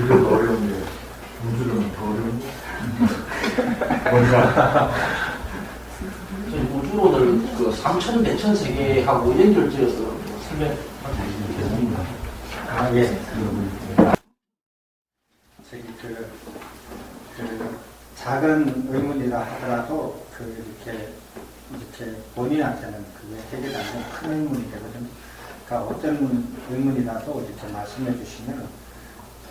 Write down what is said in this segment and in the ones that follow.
우주도 어려운데 우주는 더 어려운데 뭔가 우주론을 그 3천, 대천 세계하고 연결지어서 설명. 예. 저기 작은 의문이라 하더라도 이렇게 본인한테는 그게 해결하는 큰 의문이 되거든요. 그러니까 어떤 의문이라도 이렇게 말씀해 주시면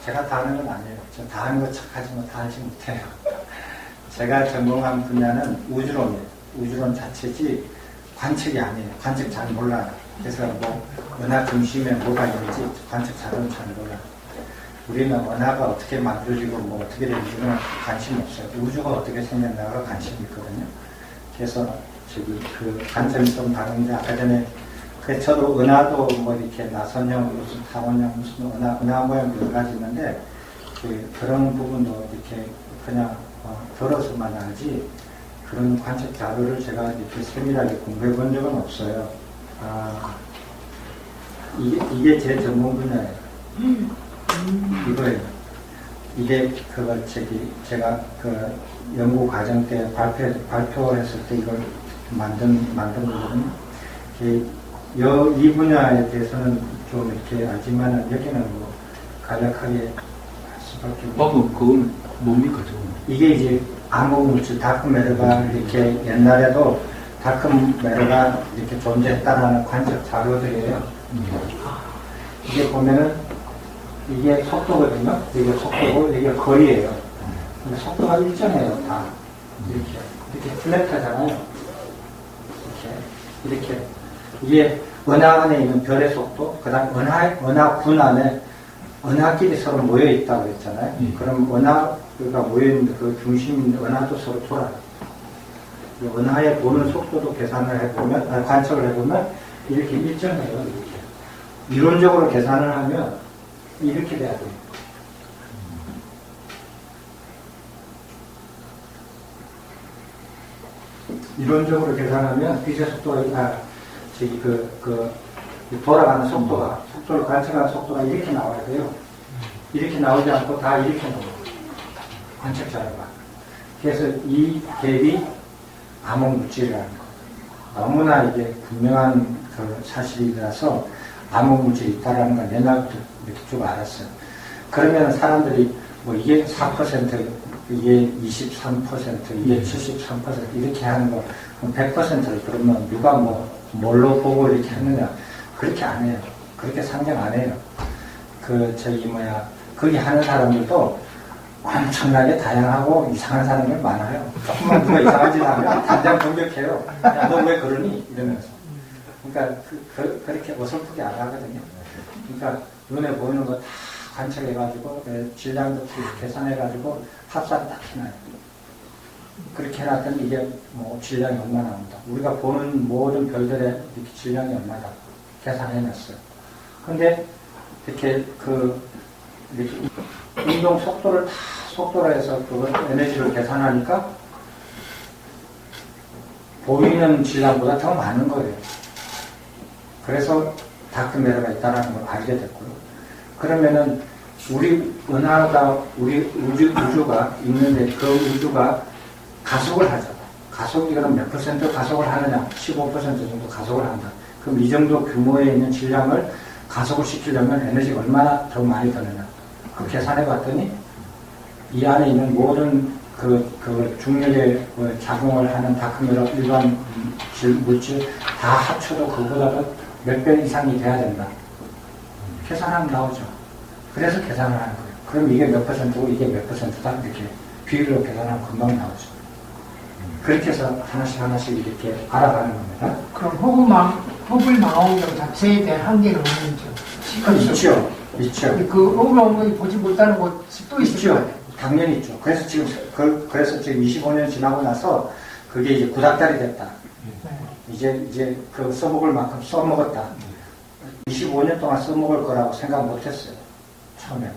제가 다 하는 건 아니에요. 저 다 하는 거 척하지만 다 하지 못해요. 제가 전공한 분야는 우주론이에요. 우주론 자체지 관측이 아니에요. 관측 잘 몰라요. 그래서 뭐 은하 중심에 뭐가 있는지 관측 잘은 잘 몰라요. 우리는 은하가 어떻게 만들어지고 뭐 어떻게 되는지는 관심이 없어요. 우주가 어떻게 생겼나가 관심이 있거든요. 그래서 저기 그 관점이 좀 다른데 아까 전에 그래서 저도 은하도 뭐 이렇게 나선형 무슨 타원형 무슨 은하 모양 여러 가지 있는데 그런 부분도 이렇게 그냥 들어서만 알지 그런 관측 자료를 제가 이렇게 세밀하게 공부해 본 적은 없어요. 이게 제 전문 분야예요. 이거예요. 이게 제가 그 연구 과정 때 발표했을 때 이걸 만든 거거든요. 이 분야에 대해서는 좀 이렇게 알지만은 여기는 뭐 간략하게 할 수밖에 없어요. 그건 뭡니까, 저건? 이게 이제 암흑물질 다크매터가 이렇게 옛날에도 다크매터가 이렇게 존재했다라는 관측 자료들이에요. 이게 보면은 이게 속도거든요. 이게 속도고 이게 거리예요. 근데 속도가 일정해요. 다 이렇게 플랫하잖아요. 이렇게 이게 은하 안에 있는 별의 속도, 그다음 은하군 안에 은하끼리 서로 모여 있다고 했잖아요. 그럼 은하가 모여 있는데 그 중심 있는 은하도 서로 돌아요. 은하에 도는 속도도 계산을 해보면, 관측을 해보면 이렇게 일정해요. 이렇게. 이론적으로 계산을 하면 이렇게 돼야 돼요. 이론적으로 계산하면 빛의 속도가 돌아가는 속도를 관측하는 속도가 이렇게 나와야 돼요. 이렇게 나오지 않고 다 이렇게 나와요. 관측 자료가. 그래서 이 갭이 암흑물질이라는 거. 너무나 이게 분명한 그 사실이라서 암흑물질이 있다라는 걸 옛날부터 이렇게 쭉 알았어요. 그러면 사람들이 뭐 이게 4%, 이게 23%, 이게 73% 이렇게 하는 거, 그럼 100%를 그러면 누가 뭘로 보고 이렇게 하느냐. 그렇게 안 해요. 그렇게 상정 안 해요. 거기 하는 사람들도 엄청나게 다양하고 이상한 사람들 많아요. 조금만 누가 이상한 짓 하면 당장 공격해요. 야, 너 왜 그러니? 이러면서. 그러니까 그렇게 어설프게 안 하거든요. 그러니까 눈에 보이는 거 다 관측해가지고 질량도 계산해가지고 합산 딱 해놔요. 그렇게 해놨더니 이게 뭐 질량이 얼마나 나온다. 우리가 보는 모든 별들의 이렇게 질량이 얼마다 계산해놨어요. 근데 이렇게 운동 속도를 다 속도로 해서 그 에너지를 계산하니까 보이는 질량보다 더 많은 거예요. 그래서 다크매터가 있다는 걸 알게 됐고요. 그러면은 우리 은하가 우리 우주가 있는데 그 우주가 가속을 하잖아. 가속이 그럼 몇 퍼센트 가속을 하느냐? 15% 정도 가속을 한다. 그럼 이 정도 규모에 있는 질량을 가속을 시키려면 에너지가 얼마나 더 많이 드느냐? 그 계산해 봤더니 이 안에 있는 모든 그 중력에 작용을 하는 다크매터 일반 물질 다 합쳐도 그보다도 몇 배 이상이 돼야 된다. 계산하면 나오죠. 그래서 계산을 하는 거예요. 그럼 이게 몇 퍼센트고 이게 몇 퍼센트다 이렇게 비율로 계산하면 금방 나오죠. 그렇게 해서 하나씩 이렇게 알아가는 겁니다. 그럼 허블망원경 자체에 대한 한계는 없는지요? 있죠. 그 허블망원경이 보지 못하는 곳이 또 있을 거 아니에요? 당연히 있죠. 그래서 지금 25년 지나고 나서 그게 이제 구닥다리 됐다. 이제 그 써먹을 만큼 써먹었다. 25년 동안 써먹을 거라고 생각 못 했어요. 처음에는.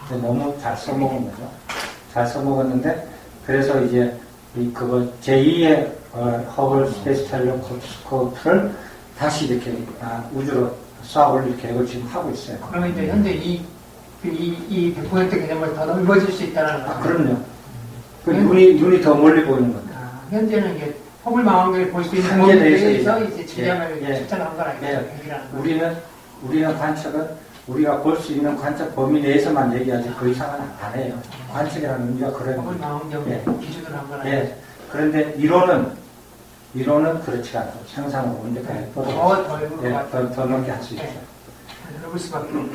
근데 너무 잘 써먹은 거죠. 잘 써먹었는데, 그래서 이제 그거 제2의 허블 스페이스 텔레스코프를 다시 이렇게 우주로 쏴 올릴 계획을 지금 하고 있어요. 그러면 이제 현재 이 이 100% 개념을 더 넓어질 수 있다는 거죠. 아, 그럼요. 그 눈이 더 멀리 보이는 겁니다. 현재는 이게 허블 망원경을 볼 수 있는 한계에 범위에 대해서 대해서 이제 지장을 예. 측정한 거라는 예. 거죠. 얘기라는 거죠. 우리는 관측은 우리가 볼 수 있는 관측 범위 내에서만 얘기하지 그 이상은 안 해요. 관측이라는 의미가 그런 허블 거예요. 망원경 예. 기준으로 한 거라는 예. 그런데 이론은 그렇지 않고 상상으로 언제까지 거죠. 더 넓은 것 예, 같아요. 더 넓게 할 수 있죠. 네. 넓을 수밖에 없고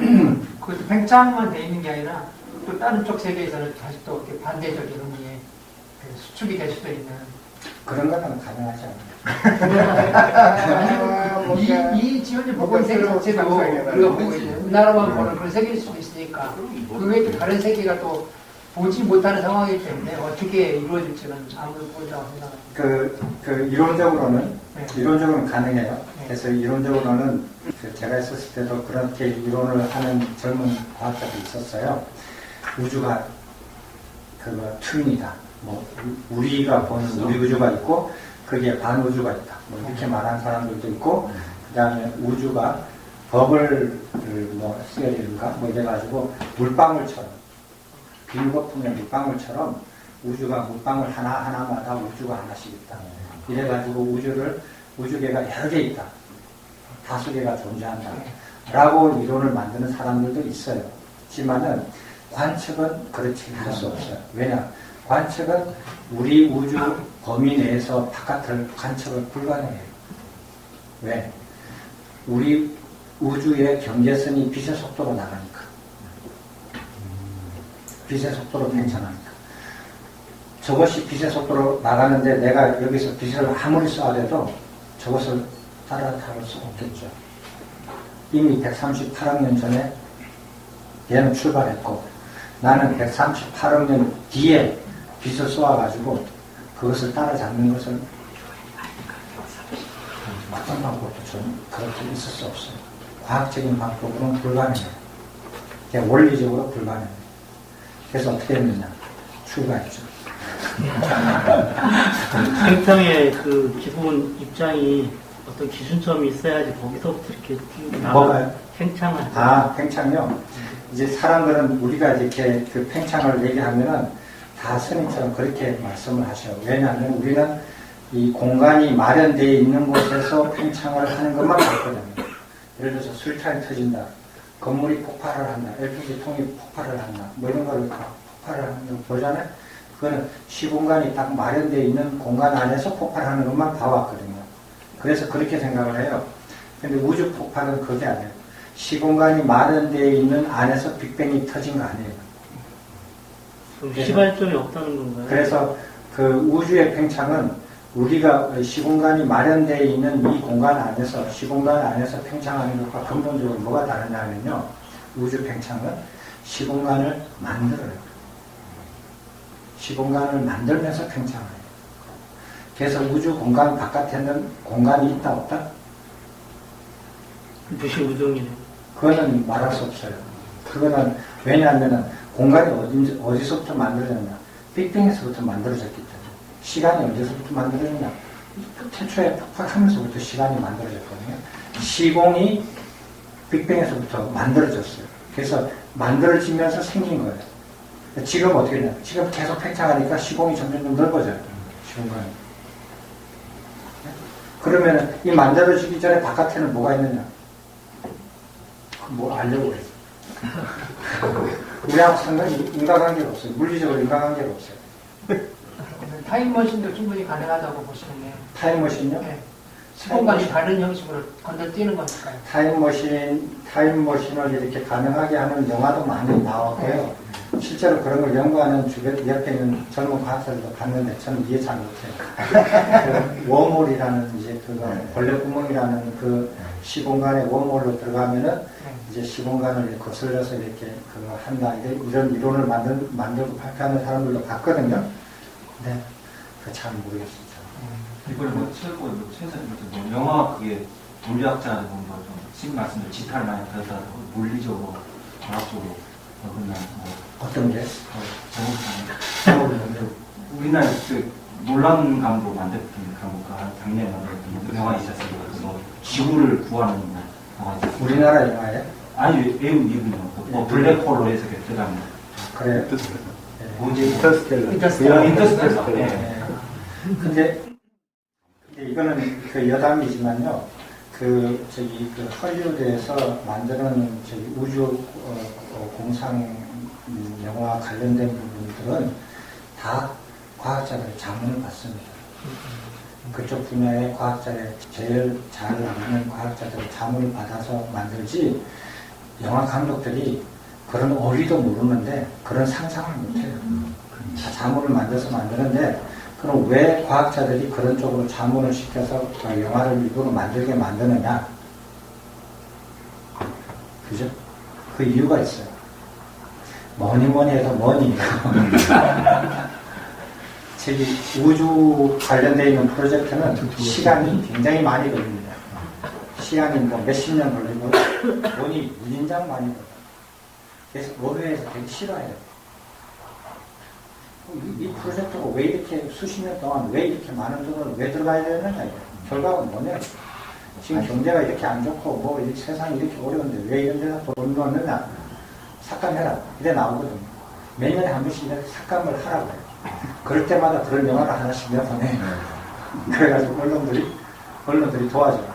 그것도 팽창만 돼 있는 게 아니라 또 다른 쪽 세계에서는 다시 또 이렇게 반대적인 의미의 그 수축이 될 수도 있는 그런 거는 가능하지 않아요. 이 지원자 보건 세계 자체도 우리가 보고 있는 우리나라만 보는 그런 세계일 수도 있으니까 그 외에 또 다른 세계가 또 보지 못하는 상황이기 때문에 어떻게 이루어질지는 아무도 모른다고 생각합니다. 이론적으로는 가능해요. 네. 그래서 이론적으로는 제가 있었을 때도 그렇게 이론을 하는 젊은 과학자들이 있었어요. 우주가 트윈이다. 뭐 우리가 보는 우리 우주가 있고 거기에 반우주가 있다. 뭐 이렇게 말하는 사람들도 있고 그다음에 우주가 버블 시어리인가 뭐 이래가지고 물방울처럼 빈거품의 물방울처럼 우주가 물방울 하나하나마다 우주가 하나씩 있다. 이래가지고 우주계가 여러 개 있다. 다수계가 존재한다. 라고 이론을 만드는 사람들도 있어요. 하지만은 관측은 그렇지 할 수 없어요. 왜냐? 관측은 우리 우주 범위 내에서 바깥을 관측을 불가능해요. 왜? 우리 우주의 경계선이 빛의 속도로 나가니까. 빛의 속도로 팽창하니까. 저것이 빛의 속도로 나가는데 내가 여기서 빛을 아무리 쏴도 저것을 따라잡을 수 없겠죠. 이미 138억 년 전에 얘는 출발했고 나는 138억 년 뒤에 빛을 쏘아가지고 그것을 따라잡는 것을 어떤 방법도 좀 그렇게 있을 수 없어요. 과학적인 방법으로는 불가능해요. 그냥 원리적으로 불가능해요. 그래서 어떻게 했느냐? 출가했죠. 팽창의 그 기본 입장이 어떤 기준점이 있어야지 거기서부터 이렇게 뭐가요? 팽창을 팽창요. 이제 사람들은 우리가 이렇게 그 팽창을 얘기하면은 다 스님처럼 그렇게 말씀을 하셔요. 왜냐하면 우리는 이 공간이 마련되어 있는 곳에서 팽창을 하는 것만 봤거든요. 예를 들어서 술탄이 터진다. 건물이 폭발을 한다. LPG 통이 폭발을 한다. 뭐 이런 거를 다 폭발을 하는 거 보잖아요. 그거는 시공간이 딱 마련되어 있는 공간 안에서 폭발하는 것만 봐왔거든요. 그래서 그렇게 생각을 해요. 근데 우주 폭발은 그게 아니에요. 시공간이 마련되어 있는 안에서 빅뱅이 터진 거 아니에요. 시발점이 없다는 건가요? 그래서 그 우주의 팽창은 우리가 시공간이 마련되어 있는 이 공간 안에서 시공간 안에서 팽창하는 것과 근본적으로 뭐가 다르냐면요. 우주 팽창은 시공간을 만들어요. 시공간을 만들면서 팽창을 해요. 그래서 우주 공간 바깥에는 공간이 있다 없다? 무시무정이네요. 그거는 말할 수 없어요. 그거는 왜냐하면 공간이 어디서부터 만들어졌냐? 빅뱅에서부터 만들어졌기 때문에. 시간이 어디서부터 만들어졌냐? 태초에 폭발하면서부터 시간이 만들어졌거든요. 시공이 빅뱅에서부터 만들어졌어요. 그래서 만들어지면서 생긴 거예요. 지금 어떻게 되냐? 지금 계속 팽창하니까 시공이 점점 넓어져요. 시공간이. 그러면 이 만들어지기 전에 바깥에는 뭐가 있느냐? 뭐 알려고 그랬어. 우리하고 상관이 인과관계가 없어요. 물리적으로 인과관계가 없어요. 타임머신도 충분히 가능하다고 보시는데요. 타임머신요? 네. 시공간이 다른 형식으로 건너뛰는 거니까요. 타임머신을 이렇게 가능하게 하는 영화도 많이 나오고요. 실제로 그런 걸 연구하는 주변 옆에 있는 젊은 과학자들도 봤는데 저는 이해 잘 못해요. 그 웜홀이라는 이제 그거 벌레구멍이라는 그 시공간의 웜홀로 들어가면은 이제 시공간을 거슬려서 이렇게 그거 한다. 이런 이론을 만들고 발표하는 사람들도 봤거든요. 네, 그 잘 모르겠습니다. 이번에 뭐 최고 최선님 영화 그게 물리학자들 보면 좀 말씀들 지탄을 많이 들었다 물리적으로 과학적으로 그냥 뭐 어떤 게? 우리나라 그 놀란감도 만들었던 그런 거 작년에 만들었던 영화 있었어요. 그래서 지구를 구하는 영화 있었어요. 우리나라 영화에? 아니 외국 이분은 뭐 블랙홀로 해서 들어갑니다. 그래요. 문제 인터스텔라. 인터스텔라. 예. 네. 근데 이거는 그 여담이지만요. 그 저기 그 헐리우드에서 만드는 저기 우주 공상 영화 관련된 부분들은 다 과학자들의 자문을 받습니다. 그쪽 분야의 과학자의 제일 잘 아는 과학자들의 자문을 받아서 만들지 영화 감독들이 그런 어리도 모르는데 그런 상상을 못해요. 다 자문을 만들어서 만드는데 그럼 왜 과학자들이 그런 쪽으로 자문을 시켜서 영화를 일부러 만들게 만드느냐? 그죠? 그 이유가 있어요. 뭐니 해도 뭐니. 저기 우주 관련되어 있는 프로젝트는 시간이 굉장히 많이 걸립니다. 시간이 뭐 몇십 년 걸리고 돈이 무진장 많이 걸려요. 그래서 노르웨이에서 되게 싫어해요. 이 프로젝트가 왜 이렇게 수십 년 동안 왜 이렇게 많은 돈을 왜 들어가야 되느냐 이거. 결과가 뭐냐. 지금 경제가 이렇게 안 좋고 뭐 이 세상이 이렇게 어려운데 왜 이런 데다 돈 넣느냐. 삭감해라. 이래 나오거든요. 몇 년에 한 번씩 이렇게 삭감을 하라고 해요. 그럴 때마다 그런 영화를 하나씩 내보내. 그래가지고 언론들이 도와줘요.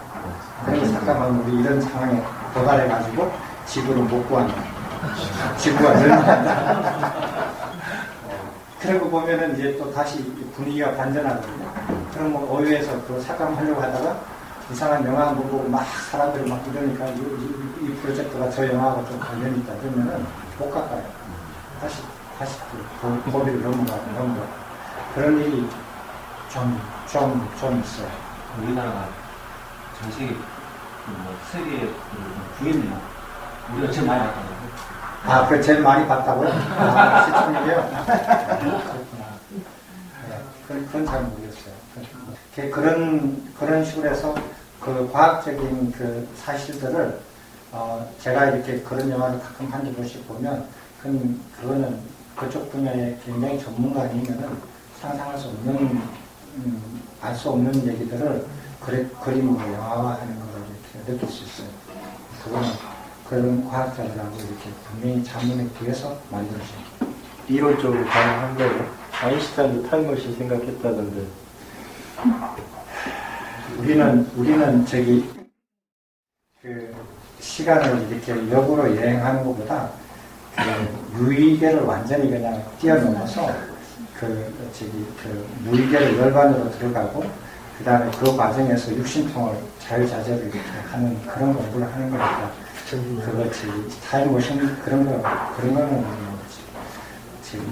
그래서 삭감하면 우리 이런 상황에 도달해가지고 지구를 못 구한다. 지구가 늘어난다. 그러고 보면은 이제 또 다시 분위기가 반전하거든요. 그럼 뭐 어휘에서 그 삭감하려고 하다가 이상한 영화 보고 막 사람들이 막 이러니까 이 프로젝트가 저 영화하고 좀 관련이 있다. 그러면은 못 가까요. 다시 그 고비를 넘어가. 그런 일이 좀 있어요. 우리나라가 전 세계 세계 구입니다. 우리가 제일 많이 받거든요. 그 제일 많이 봤다고요? 시청률이요? 그렇구나. 네, 그건 잘 모르겠어요. 그런 식으로 해서 그 과학적인 그 사실들을 제가 이렇게 그런 영화를 가끔 한두 번씩 보면 그거는 그쪽 분야에 굉장히 전문가 아니면은 상상할 수 없는 알 수 없는 얘기들을 그림으로 영화화하는 걸 이렇게 느낄 수 있어요. 그거는 그런 과학자들하고 이렇게 분명히 자문에 구해서 만들어진 이론적으로 가능한 거예요. 아인슈타인도 타임머신 생각했다던데. 우리는 저기 그 시간을 이렇게 역으로 여행하는 것보다 그 유의계를 완전히 그냥 뛰어넘어서 그 무의계를 열반으로 들어가고 그 다음에 그 과정에서 육신통을 자유자재로 이렇게 하는 그런 공부를 하는 거니까 그거 타임머신 그런 거는 지금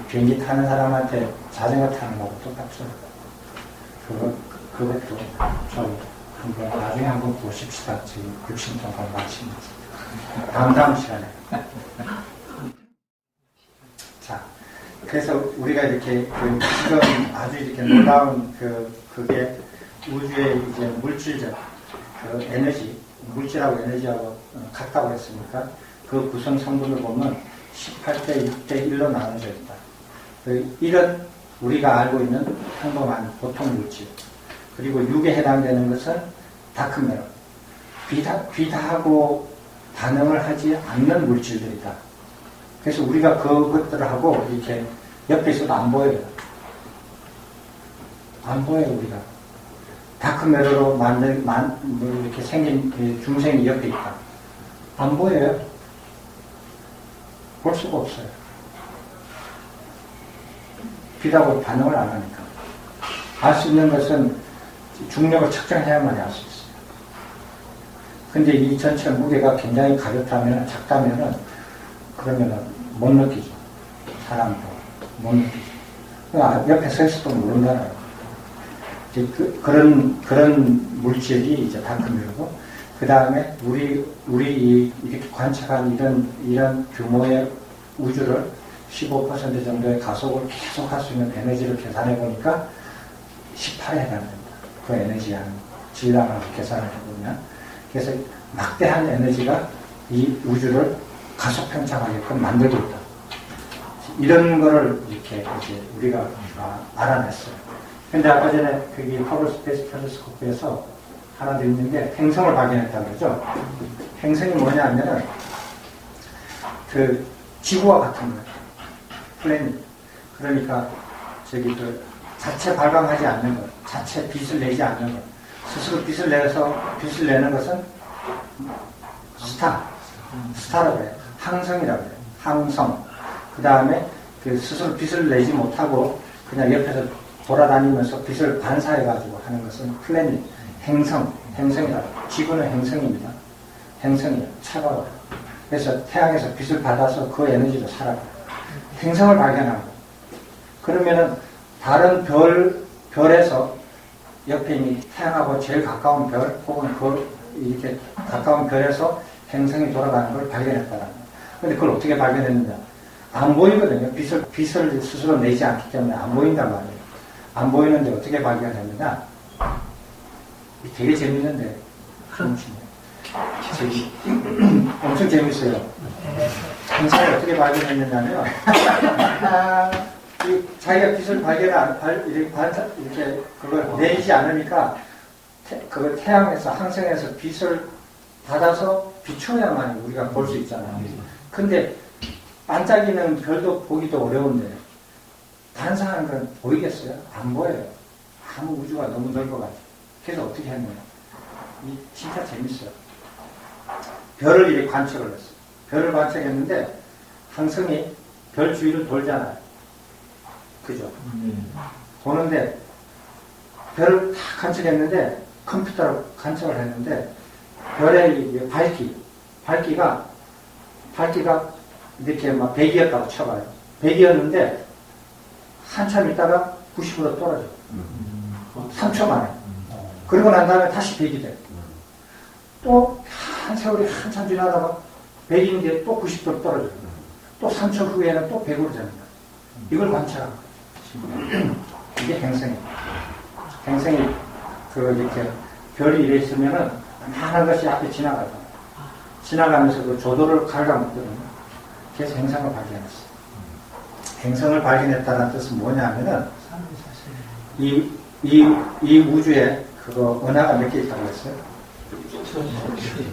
비행기 타는 사람한테 자전거 타는 거하고 똑같죠. 그것도 좀 나중에 한번 보십시다. 지금 육신통과 마치면서 다음 시간에. 자, 그래서 우리가 이렇게 지금 아주 이렇게 놀라운 그게 우주의 이제 물질적 그 에너지, 물질하고 에너지하고 같다고 했으니까 그 구성 성분을 보면 18대 6대 1로 나눠져 있다. 그 1은 우리가 알고 있는 평범한 보통 물질. 그리고 6에 해당되는 것은 다크매터. 비타하고 반응을 하지 않는 물질들이다. 그래서 우리가 그것들하고 이렇게 옆에 있어도 안 보여요. 안 보여요, 우리가. 다크매터로 이렇게 생긴 중생이 옆에 있다. 안 보여요. 볼 수가 없어요. 비타하고 반응을 안 하니까. 알 수 있는 것은 중력을 측정해야만 알 수 있어요. 근데 이 전체 무게가 굉장히 가볍다면, 작다면은, 그러면은 못 느끼죠. 사람도 못 느끼죠. 옆에 서 있어도 모른다는 그런 물질이 이제 다크매터고, 그 다음에 우리 이렇게 관측한 이런 규모의 우주를 15% 정도의 가속을 계속 할 수 있는 에너지를 계산해 보니까 18에 해당됩니다. 그 에너지하는 질량을 계산을 해보면. 그래서 막대한 에너지가 이 우주를 가속 편차하게끔 만들고 있다. 이런 거를 이렇게 이제 우리가 알아냈어요. 근데 아까 전에 거기 허블 스페이스 텔레스코프에서 하나 더 있는 게 행성을 발견했다고 그러죠. 행성이 뭐냐 하면은 그 지구와 같은 거예요. 플래닛. 그러니까 저기 그 자체 발광하지 않는 것, 자체 빛을 내지 않는 것, 스스로 빛을 내는 것은 스타라고 해요. 항성이라고 해요. 항성. 그 다음에 그 스스로 빛을 내지 못하고 그냥 옆에서 돌아다니면서 빛을 반사해가지고 하는 것은 플래닛, 행성이라고 해요. 지구는 행성입니다. 행성이에요. 차가워요. 그래서 태양에서 빛을 받아서 그 에너지로 살아가요. 행성을 발견하고 그러면은 다른 별에서 옆에 있는 태양하고 제일 가까운 별 혹은 이렇게 가까운 별에서 행성이 돌아가는 걸 발견했다는 거예요. 근데 그걸 어떻게 발견했느냐? 안 보이거든요. 빛을 스스로 내지 않기 때문에 안 보인단 말이에요. 안 보이는데 어떻게 발견했느냐? 되게 재밌는데, 엄청 재밌어요. 행성을 어떻게 발견했느냐면, 자기가 빛을 이렇게 그걸 내지 않으니까 그걸 태양에서 항성에서 빛을 받아서 비추어야만 우리가 볼 수 있잖아요. 근데 반짝이는 별도 보기도 어려운데 반사하는 건 보이겠어요? 안 보여요. 아무 우주가 너무 넓어가지고. 그래서 어떻게 했느냐? 진짜 재밌어요. 별을 이렇게 관측을 했어요. 별을 관측했는데 항성이 별 주위를 돌잖아요. 그죠? 도는데 별을 다 관측했는데 컴퓨터로 관측을 했는데 별의 밝기가 이렇게 막 100이었다고 쳐봐요. 100이었는데 한참 있다가 90으로 떨어져. 3초 만에. 그러고 난 다음에 다시 100이 돼. 또 한 세월이 한참 지나다가 100인데 또 90도로 떨어져. 또 3초 후에는 또 100으로 됩니다. 이걸 관찰한 거예요. 이게 행성이에요. 행성이 이렇게 별이 이래 있으면은 많은 것이 앞에 지나가면서 그 조도를 갉아먹거든요. 그래서 행성을 발견했어요. 행성을 발견했다는 뜻은 뭐냐면은 이 우주에 은하가 몇 개 있다고 했어요?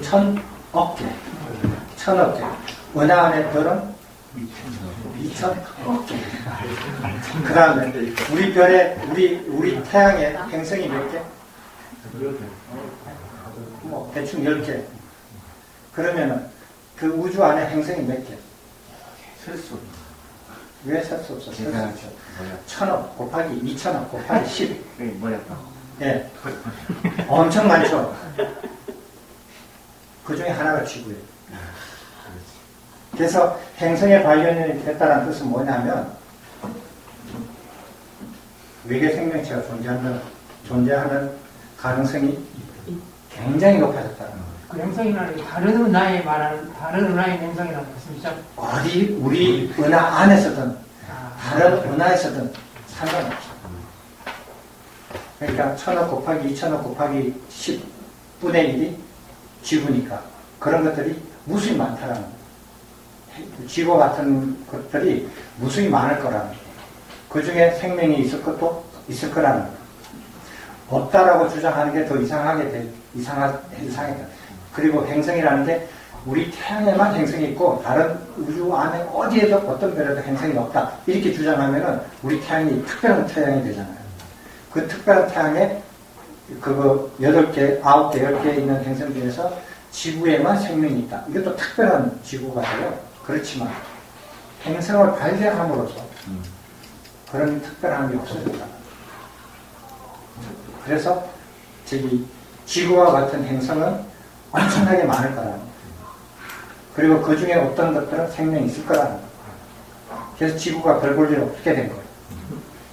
1000억 개. 1000억 개. 은하 안에 별은 2000억 개. 그 다음에 우리 별에 우리 태양에 행성이 몇 개? 뭐 대충 10개. 그러면은 그 우주 안에 행성이 몇 개? 셀 수. 왜 셀 수 없어? 셀 수 없죠. 1000억 곱하기 2000억 곱하기 10. 예. 엄청 많죠. 그 중에 하나가 지구예요. 그래서 행성의 발견이 됐다는 뜻은 뭐냐면 외계 생명체가 존재하는 가능성이 굉장히 높아졌다는 거예요. 그 행성이라는 게 다른 은하에 말하는 다른 은하의 행성이라는 것입니다. 어디 우리 은하 안에서든 다른 은하에서든 상관없죠. 그러니까 1000억 곱하기 2000억 곱하기 10분의 1이 지구니까 그런 것들이 무수히 많다라는 거예요. 지구 같은 것들이 무수히 많을 거라는 거예요. 그 중에 생명이 있을 것도 있을 거라는 거예요. 없다라고 주장하는 게 더 이상하다. 그리고 행성이라는 게 우리 태양에만 행성이 있고 다른 우주 안에 어디에도 어떤 별에도 행성이 없다. 이렇게 주장하면은 우리 태양이 특별한 태양이 되잖아요. 그 특별한 태양에 8개, 9개, 10개 있는 행성 중에서 지구에만 생명이 있다. 이것도 특별한 지구가 돼요. 그렇지만 행성을 발견함으로써 그런 특별함이 없어진다. 그래서 지구와 같은 행성은 엄청나게 많을 거라는 거예요. 그리고 그 중에 어떤 것들은 생명이 있을 거라는 거예요. 그래서 지구가 별 볼 일 없게 된 거예요.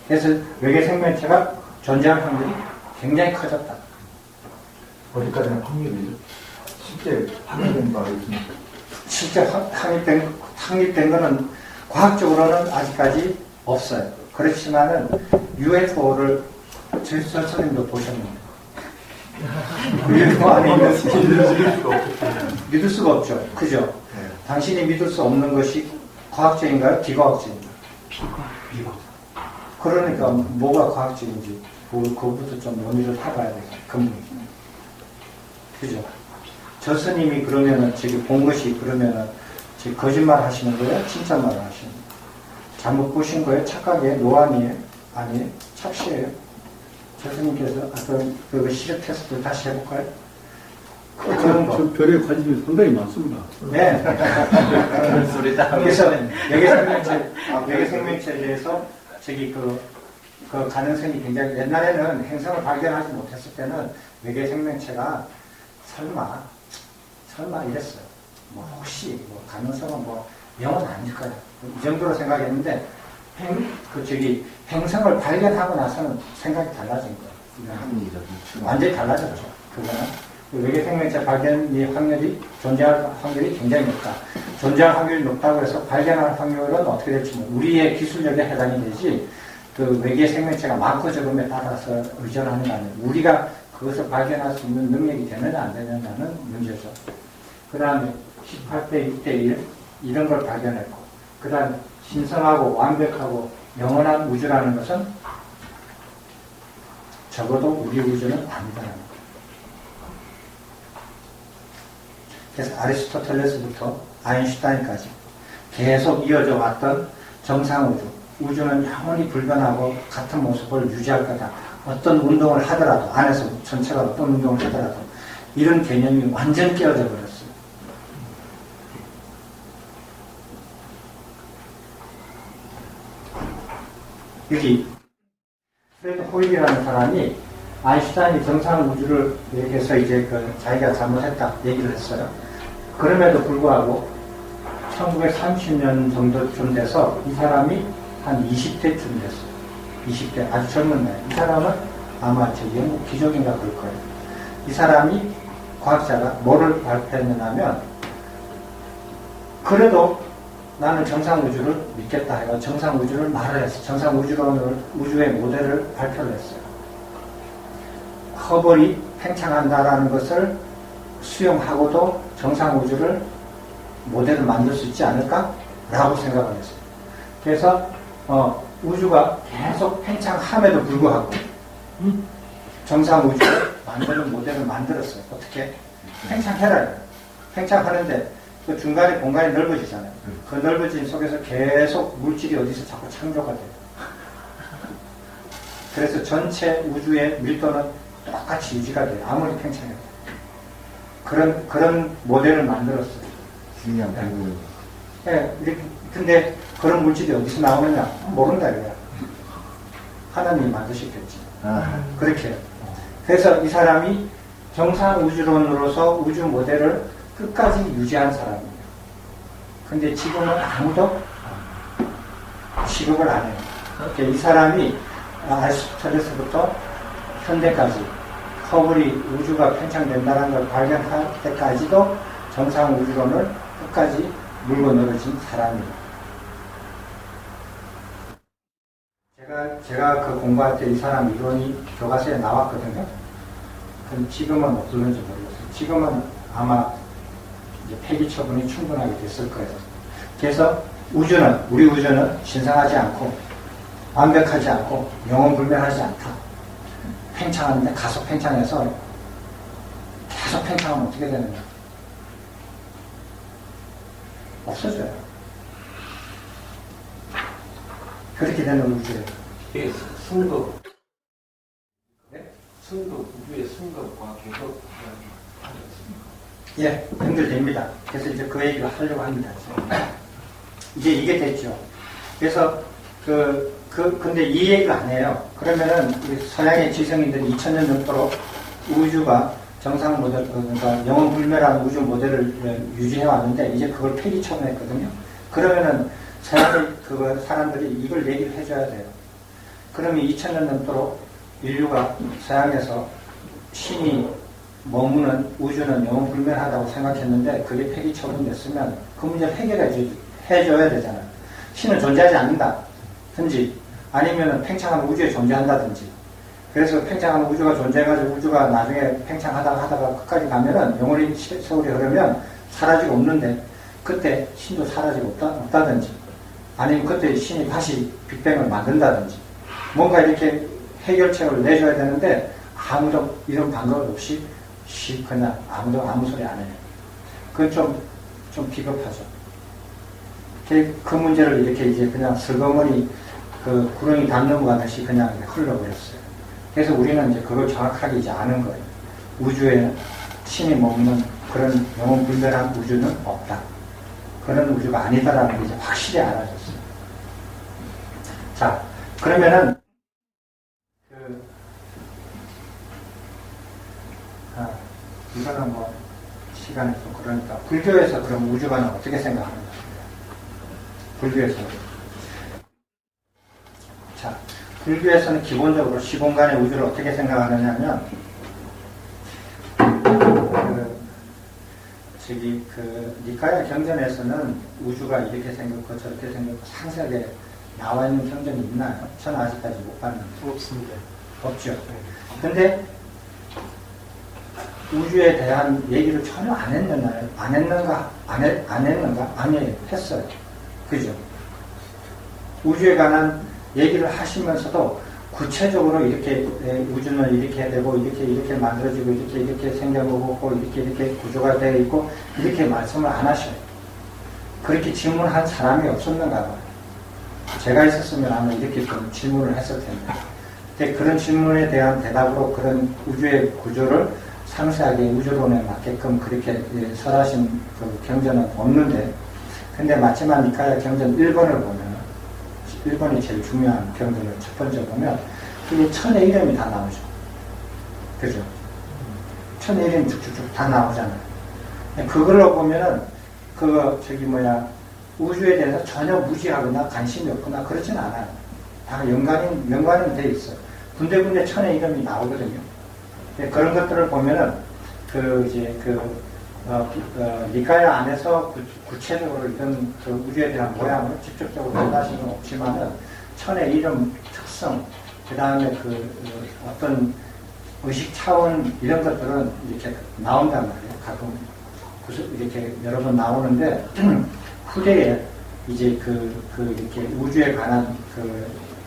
그래서 외계 생명체가 존재할 확률이 굉장히 커졌다. 어디까지나 확률이죠? 실제 확인된 바가 있습니까? 실제 확립된 거는 과학적으로는 아직까지 없어요. 그렇지만은 UFO를 제 선생님도 보셨는데 UFO 안에 있는 믿을 수가 없죠. 그죠? 네. 당신이 믿을 수 없는 것이 과학적인가요? 비과학적인가요? 비과학. 그러니까 뭐가 과학적인지 그거부터 좀 논의를 해봐야 되겠죠. 근본이. 그죠? 저 스님이 그러면은 저기 본 것이 그러면은 지금 거짓말 하시는 거예요? 진짜 말을 하시는 거예요? 잘못 보신 거예요? 착각이에요? 노안이에요? 아니에요? 착시예요? 저 스님께서 아까 그 시력 테스트 다시 해볼까요? 그런 거. 저 별에 관심이 상당히 많습니다. 네. 그런 소리다. 그래서 외계 생명체에 대해서 저기 그 가능성이 굉장히 옛날에는 행성을 발견하지 못했을 때는 외계 생명체가 설마 이랬어요. 뭐 혹시 뭐 가능성은 뭐 영은 아닐 거야. 이 정도로 생각했는데 행성을 발견하고 나서는 생각이 달라진 거예요. 완전히 달라졌죠. 그거는 외계 생명체 발견이 존재할 확률이 굉장히 높다. 존재할 확률이 높다고 해서 발견할 확률은 어떻게 될지 우리의 기술력에 해당이 되지 그 외계 생명체가 많고 적음에 따라서 의존하는 거 아니에요. 우리가 그것을 발견할 수 있는 능력이 되느냐 안 되느냐는 문제죠. 그 다음에 18대 6대1 이런 걸 발견했고 그 다음에 신성하고 완벽하고 영원한 우주라는 것은 적어도 우리 우주는 아니다라는 거예요. 그래서 아리스토텔레스부터 아인슈타인까지 계속 이어져 왔던 정상우주, 우주는 영원히 불변하고 같은 모습을 유지할 거다. 어떤 운동을 하더라도, 안에서 전체가 어떤 운동을 하더라도 이런 개념이 완전 깨어져 버렸어요. 여기 프레드 호일이라는 사람이 아인슈타인이 정상우주를 얘기해서 이제 자기가 잘못했다 얘기를 했어요. 그럼에도 불구하고 1930년 정도쯤 돼서 이 사람이 한 20대쯤 됐어요. 20대 아주 젊은 나이. 이 사람은 아마 저 영국 귀족인가 그럴 거예요. 이 사람이 과학자가 뭐를 발표했느냐면 그래도 나는 정상우주를 믿겠다 해서 정상우주를 말을 했어요. 정상우주의 모델을 발표를 했어요. 허블이 팽창한다라는 것을 수용하고도 정상우주를 모델을 만들 수 있지 않을까라고 생각을 했어요. 그래서 우주가 계속 팽창함에도 불구하고 정상우주를 만드는 모델을 만들었어요. 어떻게? 팽창해라. 팽창하는데 그 중간에 공간이 넓어지잖아요. 그 넓어짐 속에서 계속 물질이 어디서 자꾸 창조가 돼요. 그래서 전체 우주의 밀도는 똑같이 유지가 돼요. 아무리 팽창해도. 그런 모델을 만들었어요. 중요한 부분. 네, 근데 그런 물질이 어디서 나오느냐? 모른다, 그냥. 하나님이 만드셨겠지. 그렇게. 그래서 이 사람이 정상우주론으로서 우주 모델을 끝까지 유지한 사람이에요. 근데 지금은 아무도 취급을 안 해요. 이 사람이 아리스토텔레스부터 현대까지 허블이 우주가 팽창된다는 걸 발견할 때까지도 정상우주론을 끝까지 물고 늘어진 사람이에요. 제가 그 공부할 때 이 사람 이론이 교과서에 나왔거든요. 그럼 지금은 어떨는지 모르겠어요. 지금은 아마 이제 폐기 처분이 충분하게 됐을 거예요. 그래서 우리 우주는 신성하지 않고 완벽하지 않고 영원불멸하지 않다. 팽창하는데 가속 팽창해서 계속 팽창하면 어떻게 되느냐? 없어져요. 그렇게 되는 우주예요. 이게 승급. 네? 승급, 우주의 승급과 계속 예, 연결됩니다. 그래서 이제 그 얘기를 하려고 합니다. 이제 이게 됐죠. 그래서 근데 이 얘기를 안 해요. 그러면은 우리 서양의 지성인들이 2000년 정도로 우주가 정상 모델, 그러니까 영원 불멸한 우주 모델을 유지해 왔는데 이제 그걸 폐기 처분했거든요. 그러면은 서양의 사람들이 이걸 얘기를 해줘야 돼요. 그러면 2000년 넘도록 인류가 서양에서 신이 머무는 우주는 영원 불멸하다고 생각했는데 그게 폐기 처분됐으면 그 문제를 해줘야 되잖아요. 신은 존재하지 않는다든지 아니면 팽창한 우주에 존재한다든지. 그래서 팽창한 우주가 존재해가지고 우주가 나중에 팽창하다가 끝까지 가면은 영원히 세월이 흐르면 사라지고 없는데 그때 신도 사라지고 없다든지 아니면 그때 신이 다시 빅뱅을 만든다든지 뭔가 이렇게 해결책을 내줘야 되는데 아무도 이런 방법 없이 그냥 아무 소리 안 해요. 그건 좀 비겁하죠. 그 문제를 이렇게 이제 그냥 슬그머니 그 구렁이 담 넘어가듯이 그냥 흘러버렸어요. 그래서 우리는 이제 그걸 정확하게 이제 아는 거예요. 우주에 신이 머무는 그런 영원불멸한 우주는 없다. 그런 우주가 아니다라는 게 이제 확실히 알아졌어요. 자, 그러면은 이거는 뭐 시간이 좀 그러니까 불교에서 그럼 우주관은 어떻게 생각하는가? 불교에서 자, 불교에서는 기본적으로 시공간의 우주를 어떻게 생각하느냐면 니카야 경전에서는 우주가 이렇게 생겼고 저렇게 생겼고 상세하게 나와 있는 경전이 있나요? 저는 아직까지 못 봤는데. 없습니다. 없죠. 근데 우주에 대한 얘기를 전혀 안 했나요? 안 했는가? 아니에요. 했어요. 그죠? 우주에 관한 얘기를 하시면서도 구체적으로 이렇게 우주는 이렇게 되고 이렇게 만들어지고 이렇게 생겨보고 이렇게 구조가 되어 있고 이렇게 말씀을 안 하셔요. 그렇게 질문한 사람이 없었는가 봐요. 제가 있었으면 아마 이렇게 좀 질문을 했을 텐데. 근데 그런 질문에 대한 대답으로 그런 우주의 구조를 상세하게 우주론에 맞게끔 그렇게 설하신 그 경전은 없는데, 근데 마지막 니카야 경전 1번을 보면 1번이 제일 중요한 경전을 첫 번째 보면 그게 천의 이름이 다 나오죠. 그죠? 천의 이름이 쭉쭉쭉 다 나오잖아요. 그걸로 보면은 우주에 대해서 전혀 무지하거나 관심이 없거나 그렇진 않아요. 다 연관이 돼 있어요. 군데군데 천의 이름이 나오거든요. 그런 것들을 보면은 니카야 안에서 구체적으로 이런 그 우주에 대한 모양을 직접적으로 전하시는 건 없지만은 천의 이름, 특성, 그 다음에 어떤 의식 차원 이런 것들은 이렇게 나온단 말이에요. 가끔 이렇게 여러 번 나오는데 후대에 이제 이렇게 우주에 관한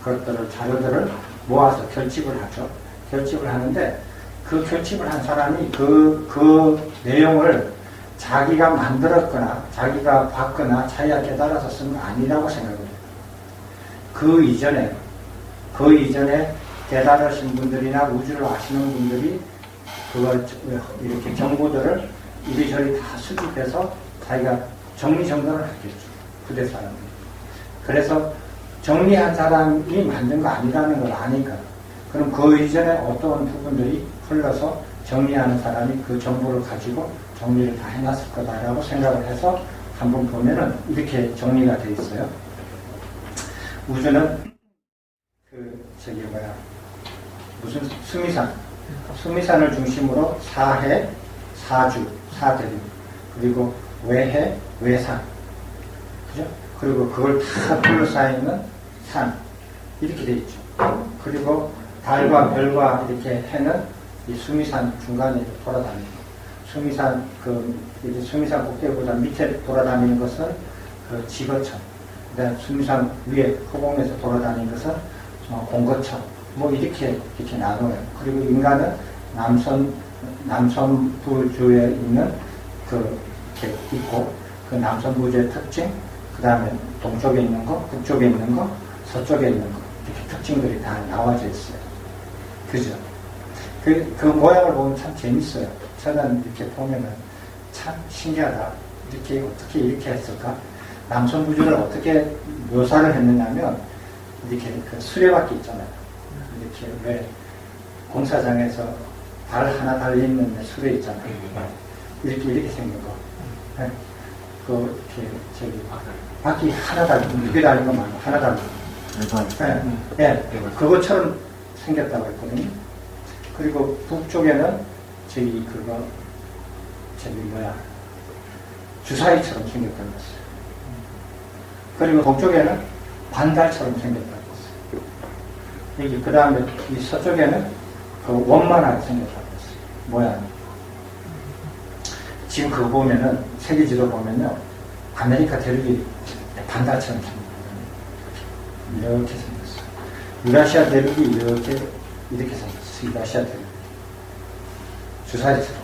그것들을 자료들을 모아서 결집을 하죠. 결집을 하는데 그 결집을 한 사람이 그 내용을 자기가 만들었거나 자기가 봤거나 자기가 깨달아서 쓴 거 아니라고 생각을 해요. 그 이전에 깨달으신 분들이나 우주를 아시는 분들이 그걸 이렇게 정보들을 이리저리 다 수집해서 자기가 정리정돈을 하겠죠. 부대 사람들이. 그래서 정리한 사람이 만든 거 아니라는 걸 아니까 그럼 그 이전에 어떤 부분들이 흘러서 정리하는 사람이 그 정보를 가지고 정리를 다 해놨을 거다라고 생각을 해서 한번 보면은 이렇게 정리가 돼 있어요. 우주는 무슨 수미산을 중심으로 사해, 사주, 사대륙, 그리고 외해, 외산, 그죠? 그리고 그걸 다 둘러싸이는 산, 이렇게 돼 있죠. 그리고 달과 별과 이렇게 해는 이 수미산 중간에 돌아다니는 수미산 수미산 꼭대기보다 밑에 돌아다니는 것은 그 지거천, 그다음 수미산 위에 허공에서 돌아다니는 것은 공거천, 뭐 이렇게 나눠요. 그리고 인간은 남선부주에 있는 이렇게 있고 그 남선부주의 특징, 그 다음에 동쪽에 있는 거, 북쪽에 있는 거, 서쪽에 있는 거 이렇게 특징들이 다 나와져 있어요. 그죠? 그 모양을 보면 참 재밌어요. 저는 이렇게 보면은 참 신기하다. 어떻게 이렇게 했을까? 남선부주를 어떻게 묘사를 했느냐면, 이렇게 그 수레바퀴 있잖아요. 이렇게 왜 공사장에서 발 하나 달려있는 수레 있잖아요. 이렇게 생긴 거. 네. 바퀴 하나 달린, 두개 달린 거 말고 하나 달린 거. 네. 그것처럼 생겼다고 했거든요. 그리고 북쪽에는 주사위처럼 생겼다고 했어요. 그리고 동쪽에는 반달처럼 생겼다고 했어요. 그 다음에 이 서쪽에는 원만하게 생겼다고 했어요. 모양이. 지금 그거 보면은, 세계지도 보면요, 아메리카 대륙이 반달처럼 생겼거든요. 이렇게 생겼어요. 유라시아 대륙이 이렇게 생겼어요. 유라시아 대륙. 주사위처럼.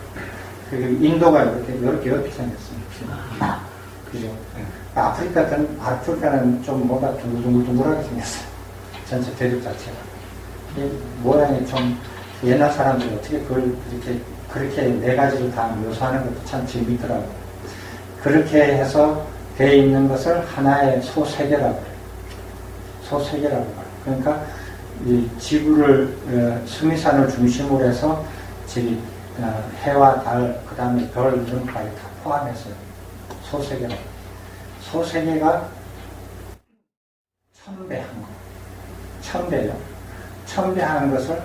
그 인도가 이렇게 생겼어요. 그죠? 아프리카는 좀 뭔가 둥글둥글하게 생겼어요. 전체 대륙 자체가. 이 모양이 좀 옛날 사람들이 어떻게 그걸 그렇게 네 가지를 다 묘사하는 것도 참 재밌더라고요. 그렇게 해서 되어 있는 것을 하나의 소세계라고 해요. 소세계라고 해요. 그러니까 이 지구를 수미산을 중심으로 해서 저기 해와 달, 그 다음에 별 이런 것까지 다 포함했어요. 소세계라고. 소세계가 천배한 거. 천배요. 천배하는 것을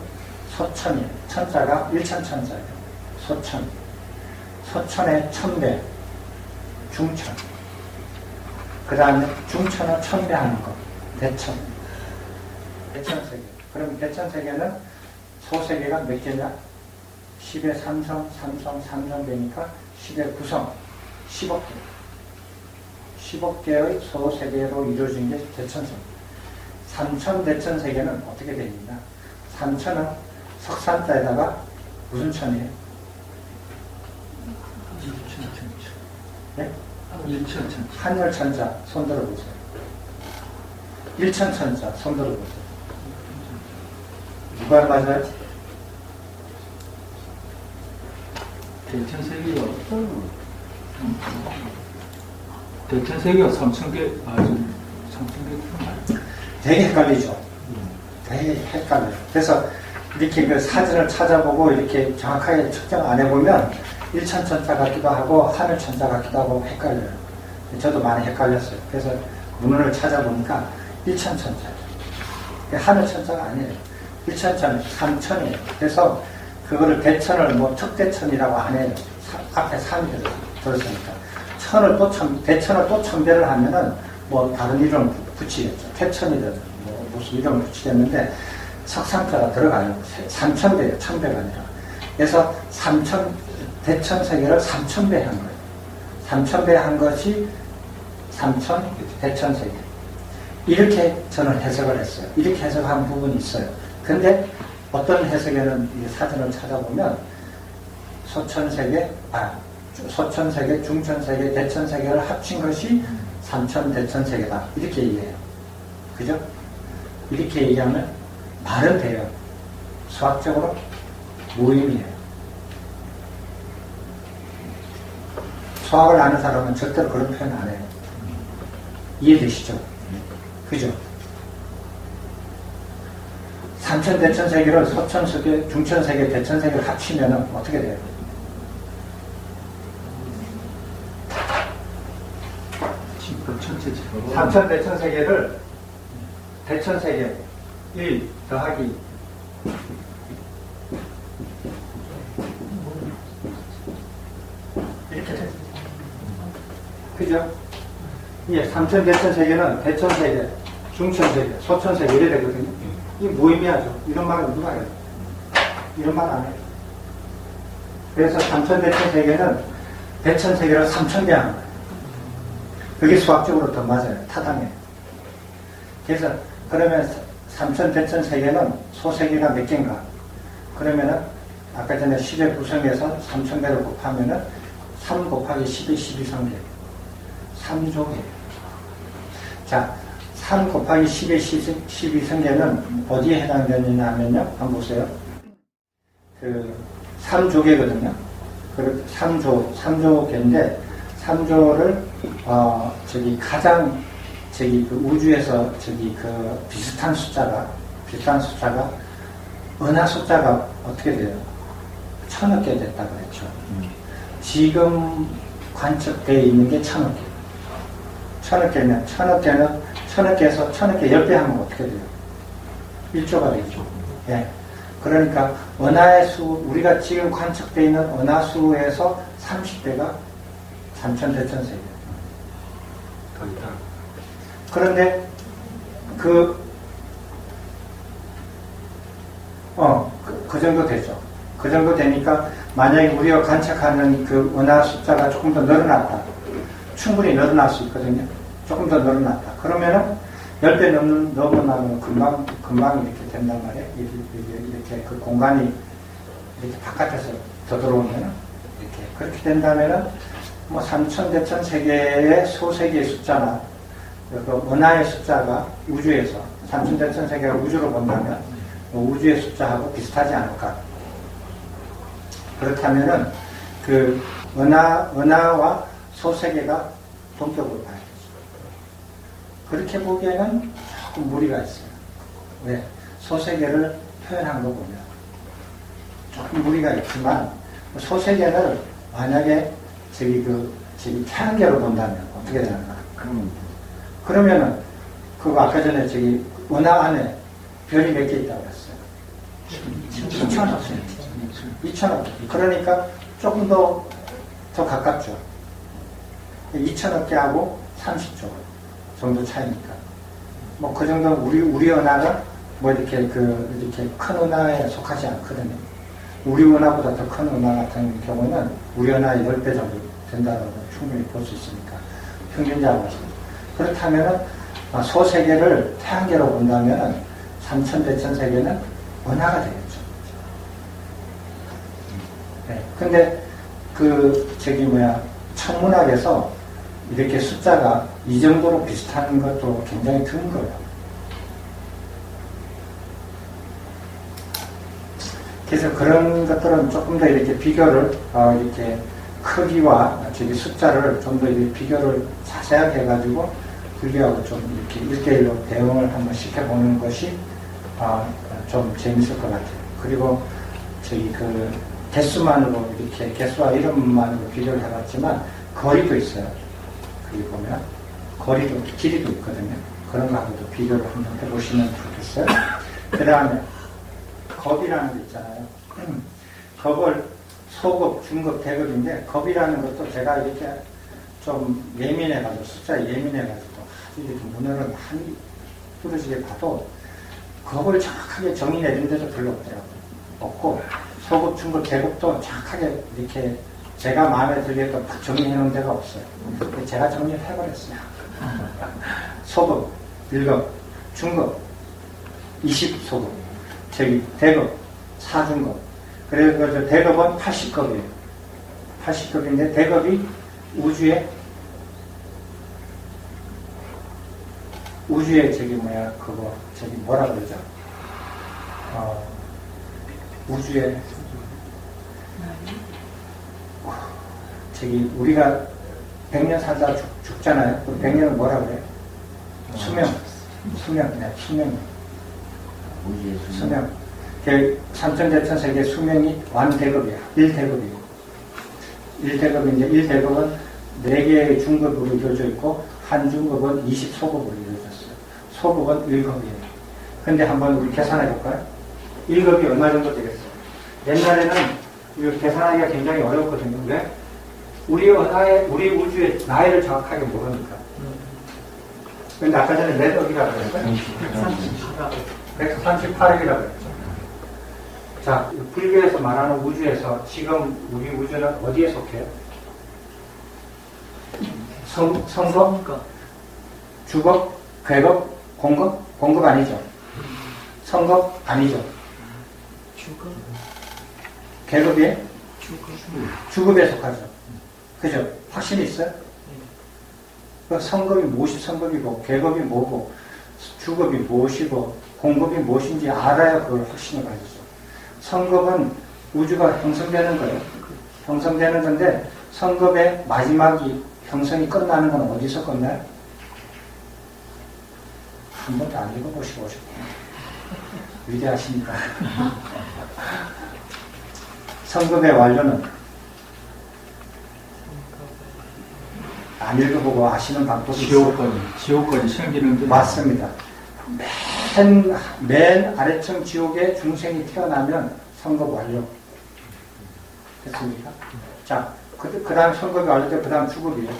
소천이에요. 천자가 일천천자예요. 소천. 소천의 천배. 중천. 그 다음에 중천을 천배하는 거. 대천. 대천세계. 그럼 대천세계는 소세계가 몇 개냐? 10의 3성, 3성 되니까 10의 9성, 10억 개. 10억 개의 소세계로 이루어진 게 대천세계. 삼천 대천세계는 어떻게 되느냐? 삼천은 석산자에다가 무슨 천이에요? 네? 일천천. 한열천자 손 들어보세요. 일천천자 손 들어보세요. 누가 맞아요? 대천세계가 대천세계가 3,000개 아주 3,000개 되게 헷갈리죠. 되게 헷갈려요. 그래서 이렇게 그 사진을 찾아보고 이렇게 정확하게 측정 안 해보면 일천천자 같기도 하고 하늘천자 같기도 하고 헷갈려요. 저도 많이 헷갈렸어요. 그래서 문헌을 찾아보니까 일천천자예요. 하늘천자가 아니에요. 일천천, 삼천이에요. 그래서 그거를 대천을 뭐 특대천이라고 안 해요. 앞에 삼이 들었으니까. 대천을 또 천배를 하면은 뭐 다른 이름을 붙이겠죠. 태천이든 뭐 무슨 이름을 붙이겠는데 석삼자가 들어가요. 삼천배예요. 천배가 아니라. 그래서 대천세계를 3,000배 한 거예요. 3,000배 한 것이 삼천 대천세계. 이렇게 저는 해석을 했어요. 이렇게 해석한 부분이 있어요. 근데 어떤 해석에는 이 사전을 찾아보면 소천세계, 중천세계, 대천세계를 합친 것이 삼천대천세계다. 이렇게 얘기해요. 그죠? 이렇게 얘기하면 말은 돼요. 수학적으로 무의미해요. 수학을 아는 사람은 절대로 그런 표현 안 해요. 이해되시죠? 그죠? 삼천대천세계를 소천세계, 중천세계, 대천세계를 합치면 어떻게 돼요? 삼천대천세계를 대천세계 1 더하기 이렇게 돼요. 그죠? 예, 삼천대천세계는 대천세계, 중천세계, 소천세계 이래 되거든요. 이 무의미하죠. 이런 말은 누가 해요? 이런 말 안 해요. 그래서 삼천대천세계는 대천세계를 3,000배 하는 거예요. 그게 수학적으로 더 맞아요. 타당해요. 그래서 그러면 삼천대천세계는 소세계가 몇 개인가? 그러면은 아까 전에 10의 구성에서 3,000배를 곱하면은 3 곱하기 10의 12성계. 3조개예요. 자, 3 곱하기 10의 12성계는 어디에 해당되느냐 하면요. 한번 보세요. 그 3조개거든요. 그 3조개인데 3조를 가장 그 우주에서 그 비슷한 숫자가 은하 숫자가 어떻게 돼요? 1,000억 개 됐다고 그랬죠. 지금 관측되어 있는 게 1,000억 개. 1,000억 개면 1,000억 개에서 1,000억 개 10배 하면 어떻게 돼요? 1조가 되죠. 예. 그러니까 은하의 수, 우리가 지금 관측되어 있는 은하 수에서 30배가 삼천대천세계. 더 있다. 그런데 그 정도 되죠. 그 정도 되니까 만약에 우리가 관측하는 그 은하 숫자가 조금 더 늘어났다. 충분히 늘어날 수 있거든요. 조금 더 늘어났다. 그러면은 10배 넘어나면 금방 이렇게 된단 말이에요. 이렇게 그 공간이 이렇게 바깥에서 더 들어오면 이렇게. 그렇게 된다면은, 뭐, 삼천대천 세계의 소세계의 숫자나, 그 은하의 숫자가 우주에서, 삼천대천 세계가 우주로 본다면, 우주의 숫자하고 비슷하지 않을까. 그렇다면은, 그, 은하와 소세계가 동격으로 봐야 되죠. 그렇게 보기에는 조금 무리가 있어요. 왜? 소세계를 표현한 거 보면. 조금 무리가 있지만, 소세계를 만약에 저기 태양계로 본다면 어떻게 되는가? 그러면은, 그거 아까 전에 저기 은하 안에 별이 몇 개 있다고 그랬어요? 2천억. 2천억. 그러니까 조금 더 가깝죠. 2천억 개하고 30조 정도 차이니까. 뭐 그 정도 우리 은하가 뭐 이렇게 큰 은하에 속하지 않거든요. 우리 은하보다 더 큰 은하 같은 경우는 우리 은하의 10배 정도 된다고 충분히 볼 수 있으니까. 평균적으로. 그렇다면은 소세계를 태양계로 본다면은 삼천대천 세계는 은하가 되겠죠. 네. 근데 천문학에서 이렇게 숫자가 이 정도로 비슷한 것도 굉장히 드문 거예요. 그래서 그런 것들은 조금 더 이렇게 비교를, 이렇게 크기와 저기 숫자를 좀 더 이렇게 비교를 자세하게 해가지고 불교하고 좀 이렇게 1대1로 대응을 한번 시켜보는 것이, 좀 재밌을 것 같아요. 그리고 개수만으로 이렇게 개수와 이름만으로 비교를 해봤지만 거리도 있어요. 거기 보면 거리도 길이도 있거든요. 그런 거하고도 비교를 한번 해보시면 좋겠어요. 그 다음에 겁이라는 거 있잖아요. 겁을 소급, 중급, 대급인데 겁이라는 것도 제가 이렇게 좀 예민해가지고 숫자에 예민해가지고 이렇게 문헌을 많이 뚫어지게 봐도 겁을 정확하게 정의 내린 데도 별로 없더라고요. 없고 소급, 중급, 대급도 정확하게 이렇게 제가 마음에 들게끔 정리해 놓은 데가 없어요. 제가 정리를 해버렸어요. 소급, 1급, 중급, 20소급, 대급, 4중급. 그래서 대급은 80급이에요. 80급인데 대급이 우주에 뭐라 그러죠? 우주에 우리가 100년 살다 죽잖아요. 그 100년은 뭐라 그래요? 수명. 수명. 삼천대천 세계 수명이 완대급이야. 1대급이에요. 1대급인데 1대급은 4개의 중급으로 이루어져 있고 한 중급은 20소급으로 이루어졌어요. 소급은 1급이에요. 근데 한번 우리 계산해 볼까요? 1급이 얼마 정도 되겠어요? 옛날에는 이거 계산하기가 굉장히 어려웠거든요. 왜? 우리 우주의 나이를 정확하게 모르니까. 근데 아까 전에 몇 억이라고 그랬어요? 138억이라고 그랬죠. 자, 불교에서 말하는 우주에서 지금 우리 우주는 어디에 속해요? 성급? 주급? 괴급? 공급? 공급 아니죠? 성급? 아니죠? 계급이에요? 주급에 속하죠. 그죠? 확신이 있어요? 성급이 무엇이 성급이고, 계급이 뭐고, 주급이 무엇이고, 공급이 무엇인지 알아야 그걸 확신을 가지죠. 성급은 우주가 형성되는 거예요. 형성되는 건데, 성급의 마지막이 형성이 끝나는 건 어디서 끝나요? 한 번도 안 읽어보시고 오셨구나. 위대하시니까. 성급의 완료는 안 읽어보고 아시는 방법이 있어요. 지옥까지 생기는데. 맞습니다. 맨 아래층 지옥에 중생이 태어나면 성급 완료. 됐습니까? 자, 그 다음 성급이 완료돼, 그 다음 주급이에요.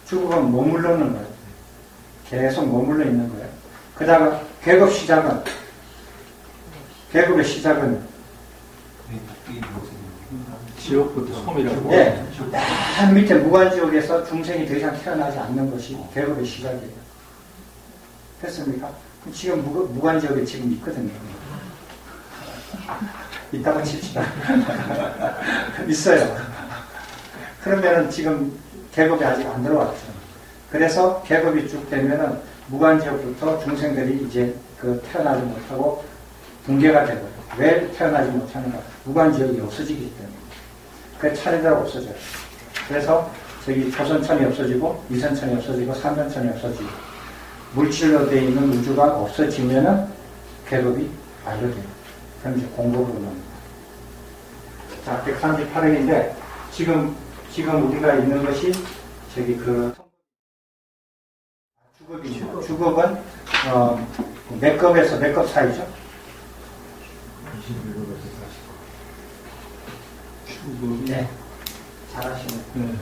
주급은 머물러 있는 거예요. 계속 머물러 있는 거예요. 그 다음 계급의 시작은 지옥부터 섬이라고. 네, 맨 밑에 무관지옥에서 중생이 더 이상 태어나지 않는 것이 계급의 시작이에요. 됐습니까? 지금 무관지옥에 지금 있거든요. 있다고 칩시다. 있어요. 그러면은 지금 계급이 아직 안 들어왔죠. 그래서 계급이 쭉 되면은 무관지역부터 중생들이 이제 그 태어나지 못하고 붕괴가 되거든요. 왜 태어나지 못하는가? 무관지역이 없어지기 때문에. 그 차례대로 없어져요. 그래서 저기 조선천이 없어지고 이선천이 없어지고 삼선천이 없어지고 물질로 되어 있는 우주가 없어지면은 계급이 완료돼요. 그럼 이제 공급으로 납니다. 자, 138억인데 지금 우리가 있는 것이 저기 그 주급이죠. 주급은 몇 급에서 몇 급 사이죠? 21급에서 40급. 네. 잘하시네. 네.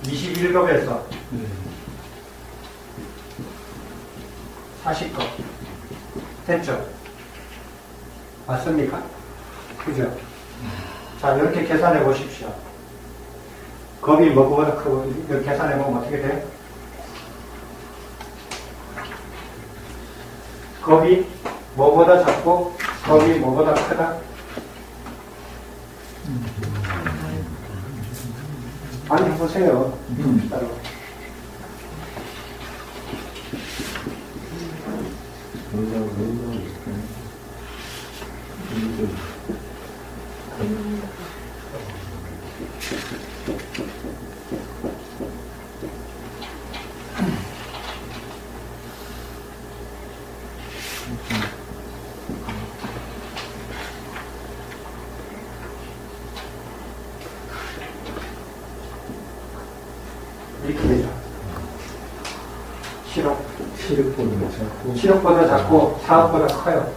21급에서 네. 40급. 됐죠? 맞습니까? 그죠? 자, 이렇게 계산해 보십시오. 겁이 뭐보다 크고, 이렇게 계산해 보면 어떻게 돼요? 겁이 뭐보다 작고, 겁이 뭐보다 크다? 아니, 해보세요. 따로. 이렇게 되죠. 7억. 7억보다 작고 7억보다 작고 4억보다 커요.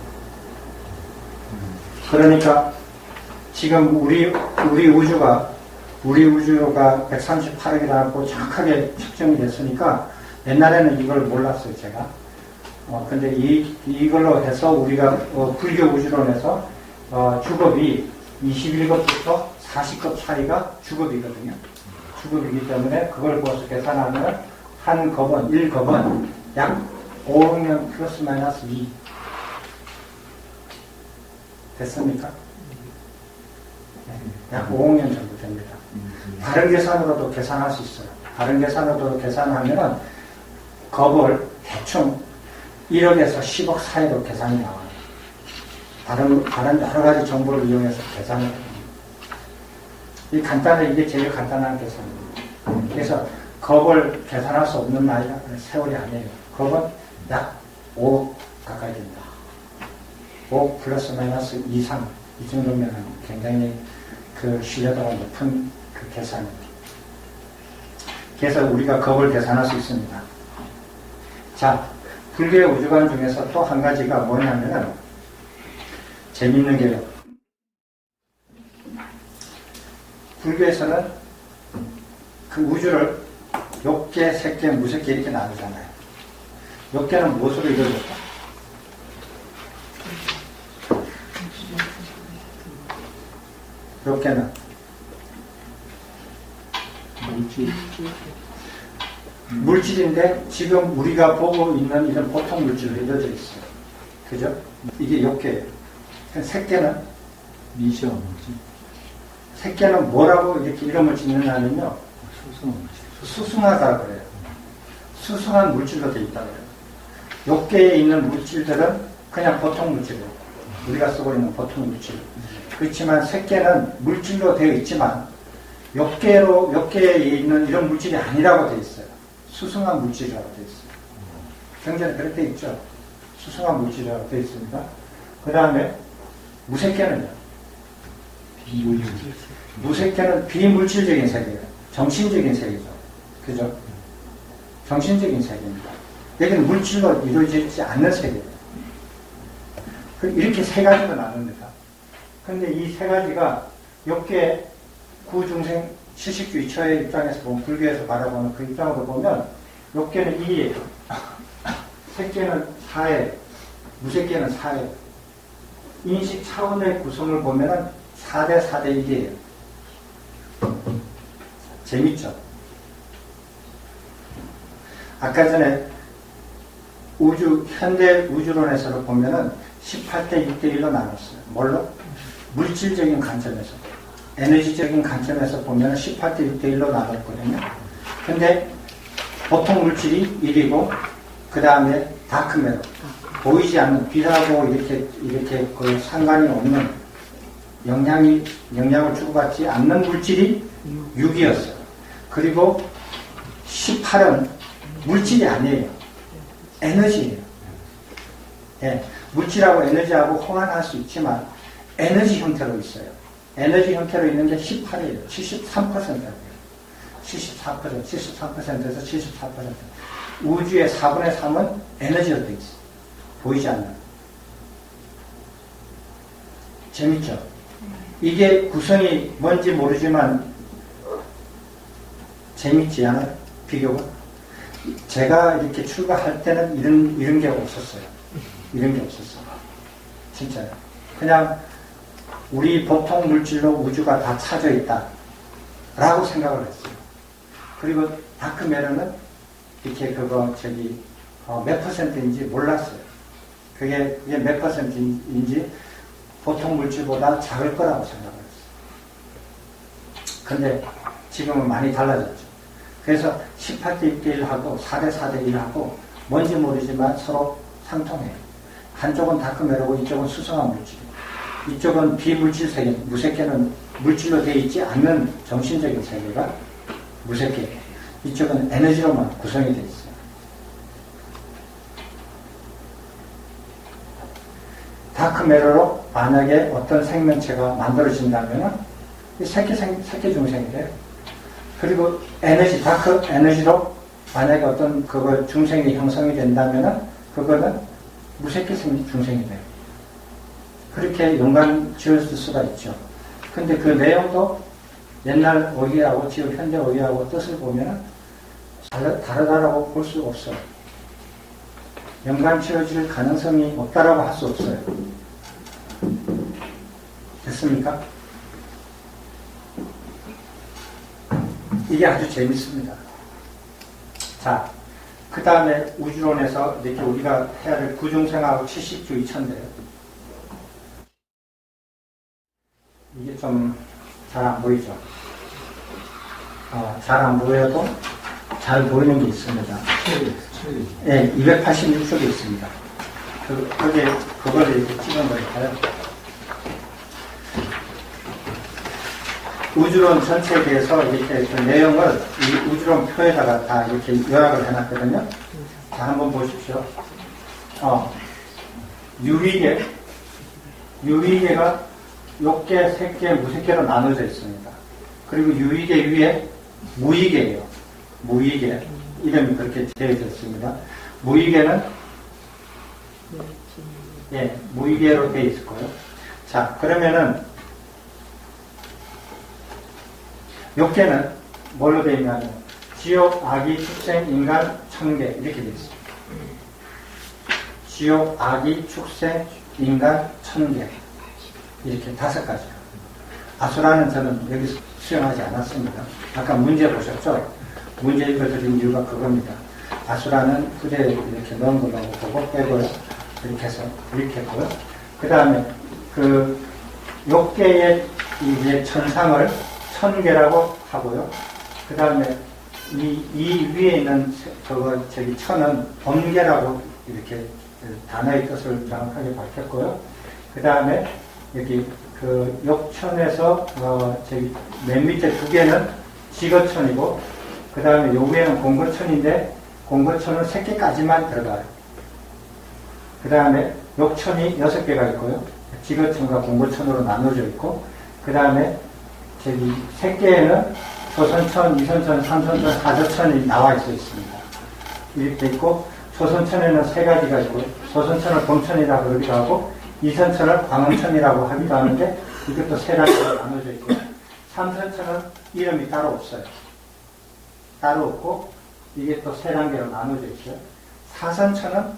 그러니까 지금 우리 우주가 138억이라고 정확하게 측정이 됐으니까 옛날에는 이걸 몰랐어요, 제가. 근데 이걸로 해서 우리가 불교 우주론에서 주급이 21급부터 40급 차이가 주급이거든요. 주급이기 때문에 그걸 보아서 계산하면 한 급은 1급은 약 5억년 플러스 마이너스 2 됐습니까? 네, 약 5억년 정도 됩니다. 다른 계산으로도 계산할 수 있어요. 다른 계산으로도 계산하면 급을 대충 1억에서 10억 사이로 계산이 나와요. 다른 여러 가지 정보를 이용해서 계산을 합니다. 이게 제일 간단한 계산입니다. 그래서 겁을 계산할 수 없는 나이가 세월이 아니에요. 겁은 약 5억 가까이 됩니다. 5 플러스 마이너스 2, 3. 이 정도면 굉장히 그 신뢰도가 높은 그 계산입니다. 그래서 우리가 겁을 계산할 수 있습니다. 자, 불교의 우주관 중에서 또 한 가지가 뭐냐면은 재밌는 게요. 불교에서는 그 우주를 욕계, 색계, 무색계 이렇게 나누잖아요. 욕계는 무엇으로 이루어졌다? 욕계는 물질인데 지금 우리가 보고 있는 이런 보통 물질로 이루어져 있어요. 그죠? 이게 욕계예요. 색계는 미시아뭐지? 색계는 뭐라고 이렇게 이름을 짓느냐면요. 수승하다 그래요. 수승한 물질로 되어 있다 그래요. 욕계에 있는 물질들은 그냥 보통 물질이에요. 우리가 쓰고 있는 보통 물질. 그렇지만 색계는 물질로 되어 있지만 욕계에 있는 이런 물질이 아니라고 되어 있어요. 수승한 물질이라고 되어 있어요. 경전에 그렇게 되어 있죠. 수승한 물질이라고 되어 있습니다. 그 다음에 무색계는요. 무색계는 비물질적인 세계예요. 정신적인 세계죠. 그죠? 정신적인 세계입니다. 여기는 물질로 이루어지지 않는 세계예요. 이렇게 세 가지로 나눕니다. 그런데 이 세 가지가 욕계 구중생 시식주 이처의 입장에서 보면 불교에서 바라보는 그 입장으로 보면 욕계는 2예요. 색계는 4예요. 무색계는 4예요. 인식 차원의 구성을 보면은 4대 4대 1이에요. 재밌죠? 아까 전에 현대 우주론에서 보면은 18대 6대 1로 나눴어요. 뭘로? 물질적인 관점에서. 에너지적인 관점에서 보면 18대 6대 1로 나눴거든요. 근데 보통 물질이 1이고, 그 다음에 다크매터, 보이지 않는, 빛하고 이렇게 그 상관이 없는 영향을 주고받지 않는 물질이 6이었어요. 그리고 18은 물질이 아니에요. 에너지예요. 예, 물질하고 에너지하고 호환할 수 있지만 에너지 형태로 있어요. 에너지 형태로 있는데 18이에요. 73%예요. 73%에서 74%. 우주의 4분의 3은 에너지로 되어 있어요. 보이지 않는. 재밌죠? 이게 구성이 뭔지 모르지만 재밌지 않아요? 비교가? 제가 이렇게 출가할 때는 이런 게 없었어요. 이런 게 없었어요. 진짜요. 그냥 우리 보통 물질로 우주가 다 차져 있다 라고 생각을 했어요. 그리고 다크매터는 이렇게 몇 퍼센트인지 몰랐어요. 그게 몇 퍼센트인지 보통 물질보다 작을 거라고 생각을 했어요. 근데 지금은 많이 달라졌죠. 그래서 18대 6대 1하고 4대 4대 1하고 뭔지 모르지만 서로 상통해요. 한쪽은 다크매터고 이쪽은 수성한 물질. 이쪽은 비물질 세계, 무색계는 물질로 되어 있지 않는 정신적인 세계가 무색계. 이쪽은 에너지로만 구성이 되어 있어요. 다크매터로 만약에 어떤 생명체가 만들어진다면 새끼 중생이 돼요. 그리고 다크 에너지로 만약에 어떤 중생이 형성이 된다면 그거는 무색계 중생이 돼요. 그렇게 연관 지을 수가 있죠. 근데 그 내용도 옛날 어휘하고 지금 현재 어휘하고 뜻을 보면 다르다라고 볼 수 없어요. 연관 지어질 가능성이 없다라고 할 수 없어요. 됐습니까? 이게 아주 재밌습니다. 자, 그 다음에 우주론에서 이렇게 우리가 해야 될 구중생하고 70주 2000대요. 이게 좀 잘 안 보이죠? 잘 안 보여도 잘 보이는 게 있습니다. 네, 286쪽에 있습니다. 그걸 이렇게 찍은 거니까요. 우주론 전체에 대해서 이렇게 그 내용을 이 우주론 표에다가 다 이렇게 요약을 해놨거든요. 자, 한번 보십시오. 유위계가 욕계, 색계, 무색계로 나눠져 있습니다. 그리고 유위계 위에 무위계예요. 무위계. 이름이 그렇게 되어져 있습니다. 무위계는 무위계로 되어 있을 거예요. 자, 그러면은 욕계는 뭘로 되어 있냐면 지옥, 아기, 축생, 인간, 천계 이렇게 되어 있습니다. 지옥, 아기, 축생, 인간, 천계 이렇게 5가지. 아수라는 저는 여기 수용하지 않았습니다. 아까 문제 보셨죠? 문제 읽어드린 이유가 그겁니다. 아수라는 후대 이렇게 넣은 걸로 보고 빼고요. 이렇게 해서 이렇게 했고요. 그 다음에 그 욕계의 이제 천상을 천계라고 하고요. 그 다음에 이 위에 있는 천은 본계라고 이렇게 단어의 뜻을 정확하게 밝혔고요. 그 다음에 여기 그 욕천에서 맨 밑에 2개는 지거천이고 그 다음에 요 위에는 공거천인데 공거천은 3개까지만 들어가요. 그 다음에 욕천이 6개가 있고요. 지거천과 공거천으로 나눠져 있고 그 다음에 3개에는 조선천, 이선천, 삼선천, 사저천이 나와 있습니다. 이렇게 있고 조선천에는 3가지가 있고 조선천을 본천이라고 그러기도 하고 이선천을 광원천이라고 하기도 하는데 이것도 3가지로 나눠져 있고 삼선천은 이름이 따로 없어요. 따로 없고 이게 또 3단계로 나눠져 있어요. 사선천은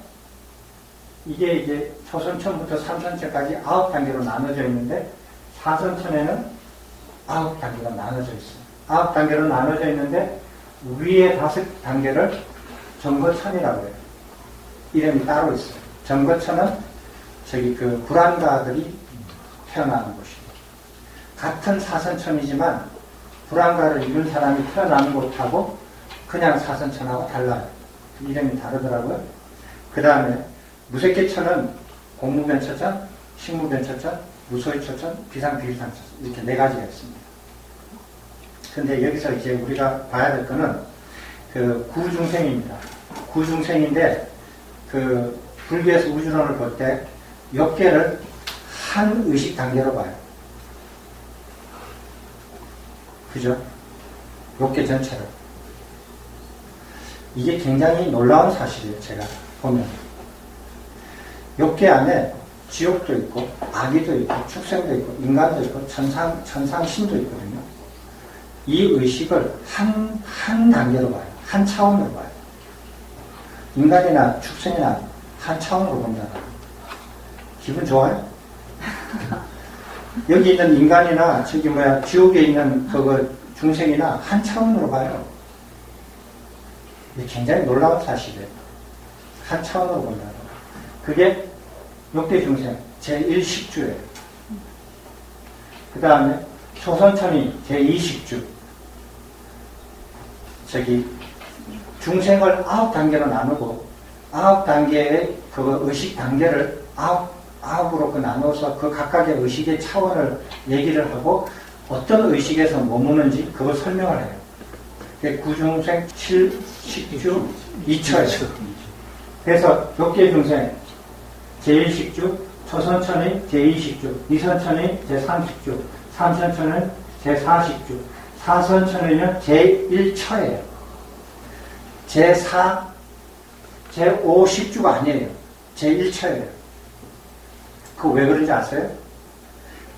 이게 이제 조선천부터 삼선천까지 9단계로 나눠져 있는데 사선천에는 9단계가 나눠져 있어요. 9단계로 나눠져 있는데 위에 5단계를 정거천이라고 해요. 이름이 따로 있어요. 정거천은 그 불안가들이 태어나는 곳이고 같은 사선천이지만 불안가를 이룬 사람이 태어나는 곳하고 그냥 사선천하고 달라요. 이름이 다르더라고요. 그 다음에 무색계천은 공무변천천, 식무변천천, 무소유천천, 비상비비상천천 이렇게 네 가지가 있습니다. 근데 여기서 이제 우리가 봐야 될 거는 그 구중생입니다. 구중생인데 그 불교에서 우주론을 볼 때 역계를 한 의식 단계로 봐요. 그죠? 역계 전체를. 이게 굉장히 놀라운 사실이에요. 제가 보면 역계 안에 지옥도 있고 아기도 있고 축생도 있고 인간도 있고 천상신도 있거든요. 이 의식을 한 단계로 봐요. 한 차원으로 봐요. 인간이나 축생이나 한 차원으로 본다. 기분 좋아요? 여기 있는 인간이나 지옥에 있는 그 중생이나 한 차원으로 봐요. 이게 굉장히 놀라운 사실이에요. 한 차원으로 본다. 그게 역대 중생 제1식주예요. 그 다음에 초선천이 제2식주. 중생을 9단계로 나누고 9단계의 그 의식 단계를 9으로 나눠서 그 각각의 의식의 차원을 얘기를 하고 어떤 의식에서 머무는지 그걸 설명을 해요. 그게 구중생 7식주 2처예요. 그래서 역계 중생 제1식주, 초선천이 제2식주, 이선천이 제3식주, 삼선천은 제4식주, 사선천은 제1처예요. 제4, 제5식주가 아니에요. 제1처예요. 그거 왜 그런지 아세요?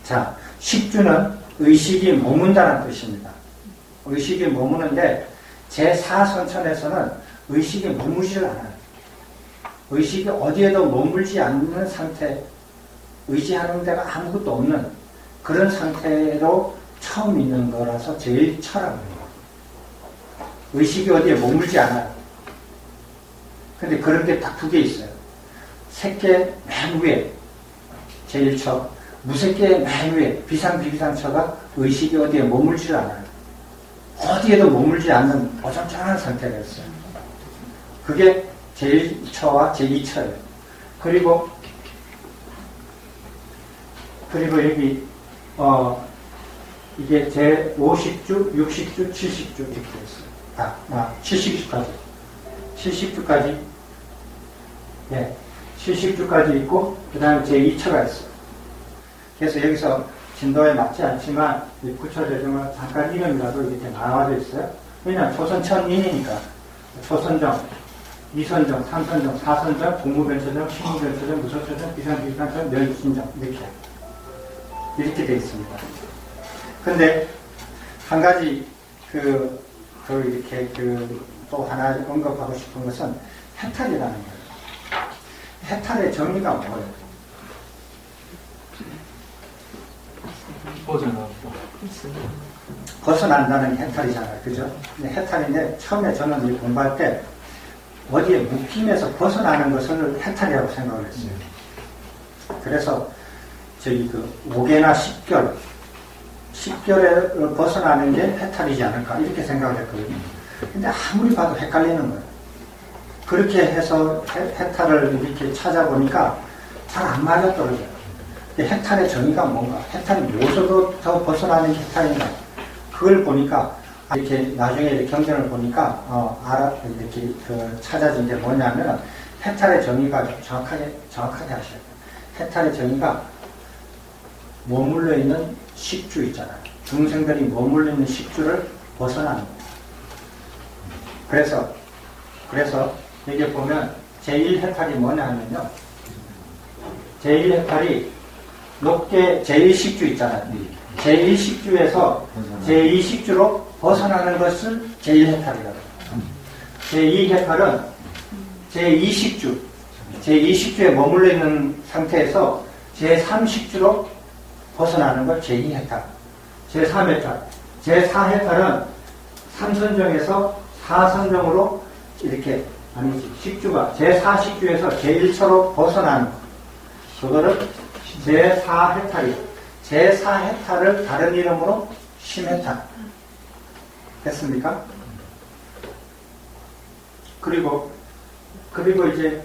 자, 식주는 의식이 머문다는 뜻입니다. 의식이 머무는데 제4선천에서는 의식이 머무질 않아요. 의식이 어디에도 머물지 않는 상태, 의지하는 데가 아무것도 없는 그런 상태로 처음 있는 거라서 제일 철학을 해요. 의식이 어디에 머물지 않아요. 근데 그런 게 딱 두 개 있어요. 색계 맨 위에 제일 처, 무색계 맨 위에 비상비비상처가 의식이 어디에 머물지 않아요. 어디에도 머물지 않는 어정쩡한 상태가 있어요. 그게 제1처와 제2처예요. 그리고 여기 이게 제5식주, 6식주, 7식주 이렇게 있어요. 7식주까지. 7식주까지. 네. 7식주까지 있고 그 다음에 제2처가 있어요. 그래서 여기서 진도에 맞지 않지만 이 부처제정을 잠깐 이름이라도 이렇게 나와져 있어요. 왜냐하면 초선천인이니까 초선정, 이선정, 삼선정, 사선정, 공무변처정, 식무변처정, 무소처정, 비상비상처정, 멸신정 이렇게 되어 있습니다. 근데 한 가지 또 하나 언급하고 싶은 것은 해탈이라는 거예요. 해탈의 정의가 뭐예요? 벗어난다는 게 해탈이잖아요. 그죠? 근데 해탈인데 처음에 저는 이 공부할 때 어디에 묶임에서 벗어나는 것을 해탈이라고 생각을 했어요. 그래서 옥계나 10결에 벗어나는 게 해탈이지 않을까 이렇게 생각을 했거든요. 근데 아무리 봐도 헷갈리는 거예요. 그렇게 해서 해탈을 이렇게 찾아보니까 잘 안 맞아떨어져요. 해탈의 정의가 뭔가, 해탈이 무엇으로부터 벗어나는 게 해탈인가, 그걸 보니까 이렇게 나중에 이렇게 경전을 보니까 이렇게 찾아진 게 뭐냐면 해탈의 정의가 정확하게 하셔야 돼요. 해탈의 정의가 머물러 있는 식주 있잖아요. 중생들이 머물러 있는 식주를 벗어나는 거예요. 그래서 여기 보면 제1해탈이 뭐냐 하면요. 제1해탈이 높게 제1식주 있잖아요. 제1식주에서 제2식주로 벗어나는 것을 제1해탈이라고 해요. 제2해탈은 제2식주에 머물러 있는 상태에서 제3식주로 벗어나는 걸 제2해탈. 제3해탈. 제4해탈은 삼선정에서 사선정으로 이렇게, 식주가 제4식주에서 제1처로 벗어나는 거. 그거를 제4해탈이에요. 제4해탈을 다른 이름으로 심해탈. 됐습니까? 그리고 이제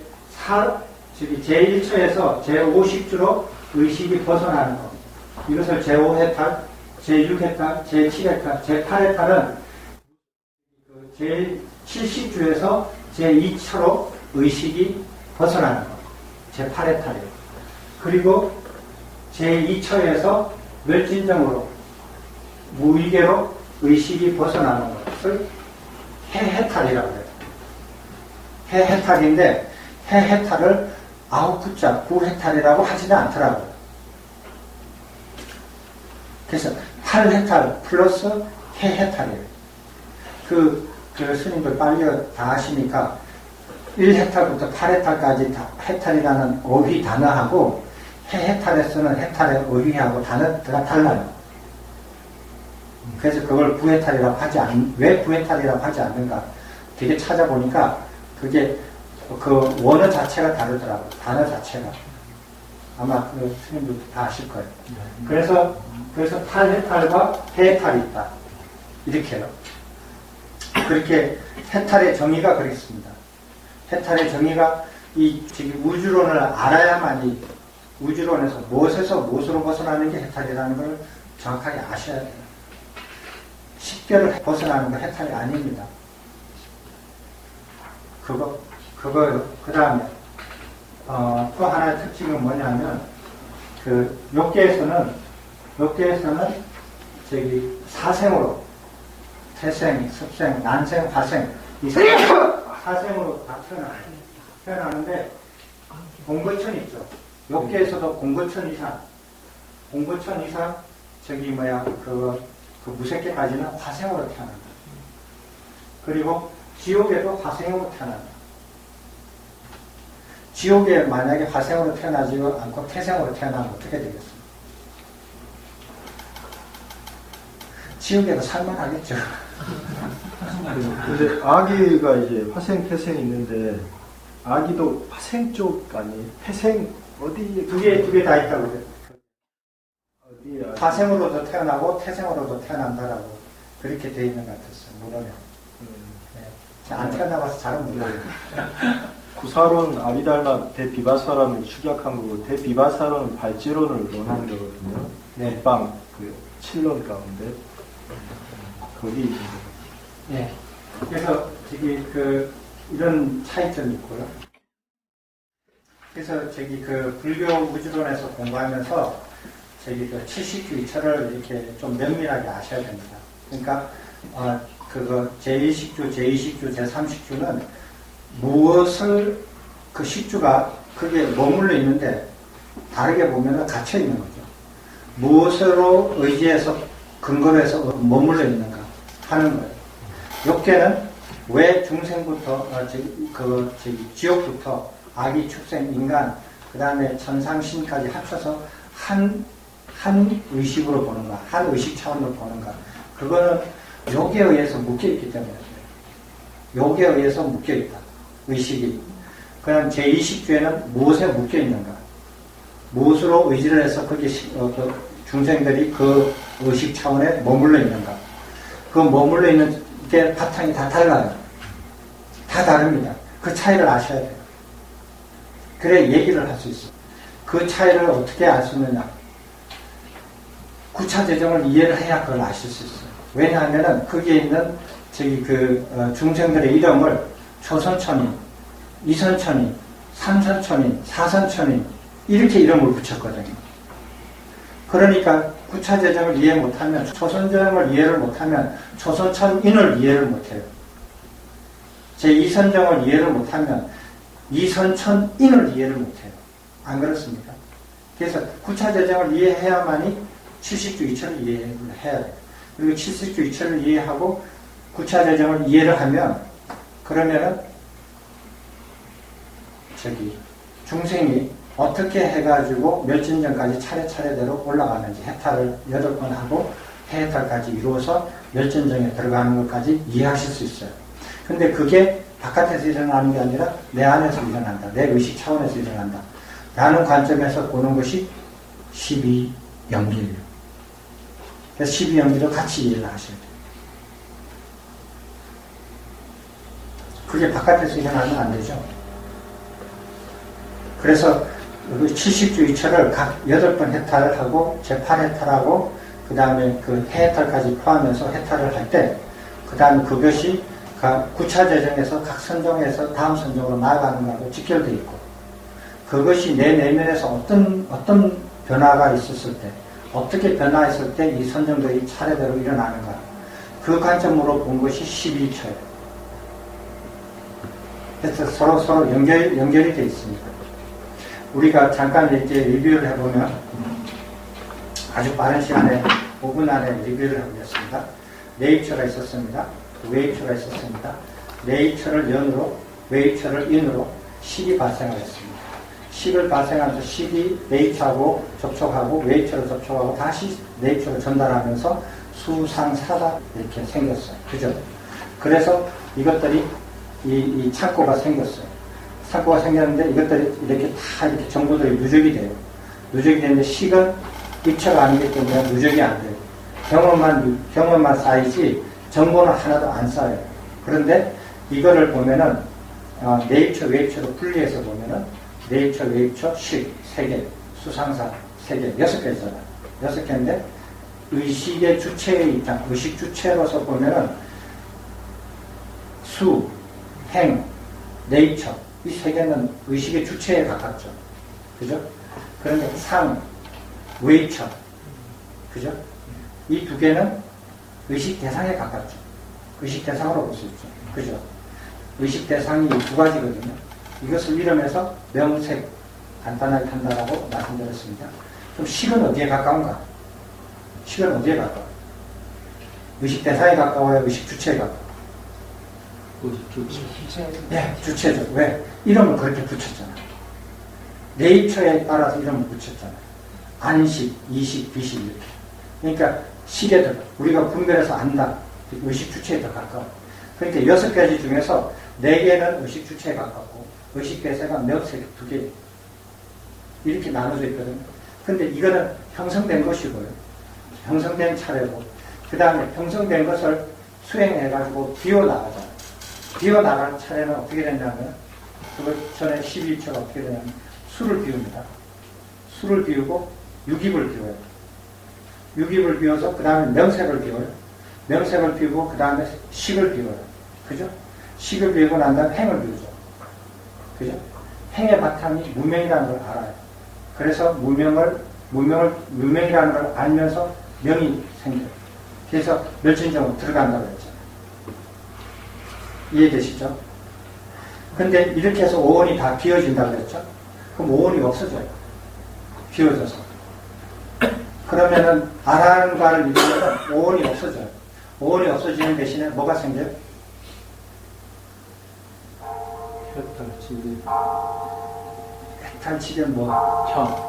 제1처에서 제5식주로 의식이 벗어나는 것. 이것을 제5해탈, 제6해탈, 제7해탈, 제8해탈은 제7식주에서 제2처로 의식이 벗어나는 것. 제8해탈이에요. 그리고 제2처에서 멸진정으로 무위계로 의식이 벗어나는 것을 해해탈이라고 해요. 해해탈인데 해해탈을 9구자 9해탈이라고 하지는 않더라고요. 그래서 8해탈 플러스 해해탈이에요. 그 스님들 빨리 다 하시니까 1해탈부터 8해탈까지 다 해탈이라는 어휘 단어하고 해해탈에서는 해탈의 어휘하고 단어가 달라요. 그래서 그걸 왜 9해탈이라고 하지 않는가 되게 찾아보니까 그게 그 원어 자체가 다르더라고요. 단어 자체가. 아마 그 스님들도 다 아실 거예요. 그래서 8해탈과 해해탈이 있다. 이렇게요. 그렇게 해탈의 정의가 그렇습니다. 해탈의 정의가 지금 우주론을 알아야만이 우주론에서 무엇에서 무엇으로 벗어나는 게 해탈이라는 걸 정확하게 아셔야 돼요. 식별을 벗어나는 건 해탈이 아닙니다. 그거요. 그 다음에, 또 하나의 특징은 뭐냐면, 욕계에서는 사생으로, 태생, 습생, 난생, 화생, 이 사생으로 다 태어나는데, 공거천 있죠. 욕계에서도 공거천 이상, 그 무색계까지는 화생으로 태어난다. 그리고 지옥에도 화생으로 태어난다. 지옥에 만약에 화생으로 태어나지 않고 태생으로 태어나면 어떻게 되겠습니까? 지옥에도 살만하겠죠. 근데 아기가 이제 화생, 태생이 있는데 아기도 화생 쪽 아니에요? 태생 어디? 두 개 다 있다고 그래요. 어디? 화생으로도 태어나고 태생으로도 태어난다라고 그렇게 돼 있는 것 같았어요. 물론에. 네. 안 태어나봐서 잘은 몰라요. 구사론 아비달마 대비바사론을 축약한 거고 대비바사론은 발지론을 논하는 거거든요. 네. 빵 그 7론 가운데 거기 네. 그래서 이런 차이점이 있고요. 그래서 불교 우주론에서 공부하면서 칠식주 이처를 이렇게 좀 면밀하게 아셔야 됩니다. 그러니까 제1식주, 제2식주, 제3식주는 무엇을 그 식주가 그게 머물러 있는데 다르게 보면 갇혀 있는 거죠. 무엇으로 의지해서 근거로 해서 머물러 있는가 하는 거예요. 욕계는 왜 중생부터 지옥부터 아기, 축생, 인간, 그 다음에 천상신까지 합쳐서 한 의식으로 보는가, 한 의식 차원으로 보는가. 그거는 욕에 의해서 묶여있기 때문에 욕에 의해서 묶여있다. 의식이. 그럼 제2식주에는 무엇에 묶여있는가? 무엇으로 의지를 해서 중생들이 그 의식 차원에 머물러 있는가? 그 머물러 있는 게 바탕이 다 달라요. 다 다릅니다. 그 차이를 아셔야 돼요. 그래 얘기를 할 수 있어요. 그 차이를 어떻게 알 수 있느냐? 구차 재정을 이해를 해야 그걸 아실 수 있어요. 왜냐하면은 거기에 있는 중생들의 이름을 초선천인, 이선천인, 삼선천인, 사선천인 이렇게 이름을 붙였거든요. 그러니까 구차 재정을 이해 못하면 초선정을 이해를 못하면 초선천인을 이해를 못해요. 제2선정을 이해를 못하면 이선천인을 이해를 못해요. 안 그렇습니까? 그래서 구차 재정을 이해해야만이 칠식주 이처를 이해를 해야 돼요. 그리고 칠식주 이처를 이해하고 구차 재정을 이해를 하면 그러면은 중생이 어떻게 해가지고 멸진정까지 차례차례대로 올라가는지 해탈을 8번 하고 해탈까지 이루어서 멸진정에 들어가는 것까지 이해하실 수 있어요. 근데 그게 바깥에서 일어나는 게 아니라 내 안에서 일어난다. 내 의식 차원에서 일어난다. 라는 관점에서 보는 것이 12 연기예요. 그래서 12연기도 같이 이해를 하셔야 돼요. 그게 바깥에서 일어나면 안 되죠. 그래서 70주 이철을 각 8번 해탈을 하고 제8해탈하고 그 다음에 그 해탈까지 포함해서 해탈을 할 때 그 다음에 그것이 9차 재정에서 각 선종에서 다음 선종으로 나아가는 것하고 직결되어 있고 그것이 내 내면에서 어떤 변화가 있었을 때 어떻게 변화했을 때 이 선정들이 차례대로 일어나는가 그 관점으로 본 것이 12처예요. 그래서 서로 연결이 되어 있습니다. 우리가 잠깐 이렇게 리뷰를 해보면 아주 빠른 시간에 5분 안에 리뷰를 해보겠습니다. 네이처가 있었습니다. 웨이처가 있었습니다. 네이처를 연으로 웨이처를 인으로 식이 발생을 했습니다. 식을 발생하면서 식이 네이처하고 접촉하고 웨이처로 접촉하고 다시 네이처로 전달하면서 수상사가 이렇게 생겼어요. 그죠? 그래서 이것들이 이 창고가 생겼어요. 창고가 생겼는데 이것들이 이렇게 다 이렇게 정보들이 누적이 돼요. 누적이 되는데 식은 입처가 아니기 때문에 누적이 안 돼요. 경험만 쌓이지 정보는 하나도 안 쌓여요. 그런데 이거를 보면은 네이처, 웨이처로 분리해서 보면은 네이처, 웨이처, 식 3개, 수상사 3개, 6개잖아요. 6개인데 의식의 주체의 입장, 의식 주체로서 보면은 수, 행, 네이처 이 3개는 의식의 주체에 가깝죠. 그죠? 그런데 상, 웨이처 그죠? 이 2개는 의식 대상에 가깝죠. 의식 대상으로 볼 수 있죠. 그죠? 의식 대상이 2가지거든요. 이것을 이름해서 명색 간단하게 한다라고 말씀드렸습니다. 그럼 식은 어디에 가까운가? 식은 어디에 가까워요? 의식 대상에 가까워요? 의식 주체에 가까워요? 네, 주체죠. 왜? 이름을 그렇게 붙였잖아요. 네이처에 따라서 이름을 붙였잖아요. 안식, 이식, 비식 이렇게. 그러니까 식에 더 우리가 분별해서 안다. 의식 주체에 더 가까워. 그러니까 6가지 중에서 4개는 의식 주체에 가깝고 의식 대상은 명색 2개 이렇게 나눠져 있거든요. 근데 이거는 형성된 것이고요. 형성된 차례고 그 다음에 형성된 것을 수행해가지고 비워나가잖아요. 비워나가는 차례는 어떻게 되냐면 그걸 전에 12처가 어떻게 되냐면 수를 비웁니다. 수를 비우고 유깁을 비워요. 유깁을 비워서 그 다음에 명색을 비워요. 명색을 비우고 그 다음에 식을 비워요. 그죠? 식을 비우고 난 다음에 행을 비우죠. 그죠? 행의 바탕이 무명이라는 걸 알아요. 그래서 무명이라는 걸 알면서 명이 생겨요. 그래서 멸진정으로 들어간다고 했잖아요. 이해되시죠? 근데 이렇게 해서 오온이 다 비워진다고 했죠? 그럼 오온이 없어져요. 비워져서. 그러면은 아라한과를 이루면 오온이 없어져요. 오온이 없어지는 대신에 뭐가 생겨요? 해탈치게 뭐? 혀.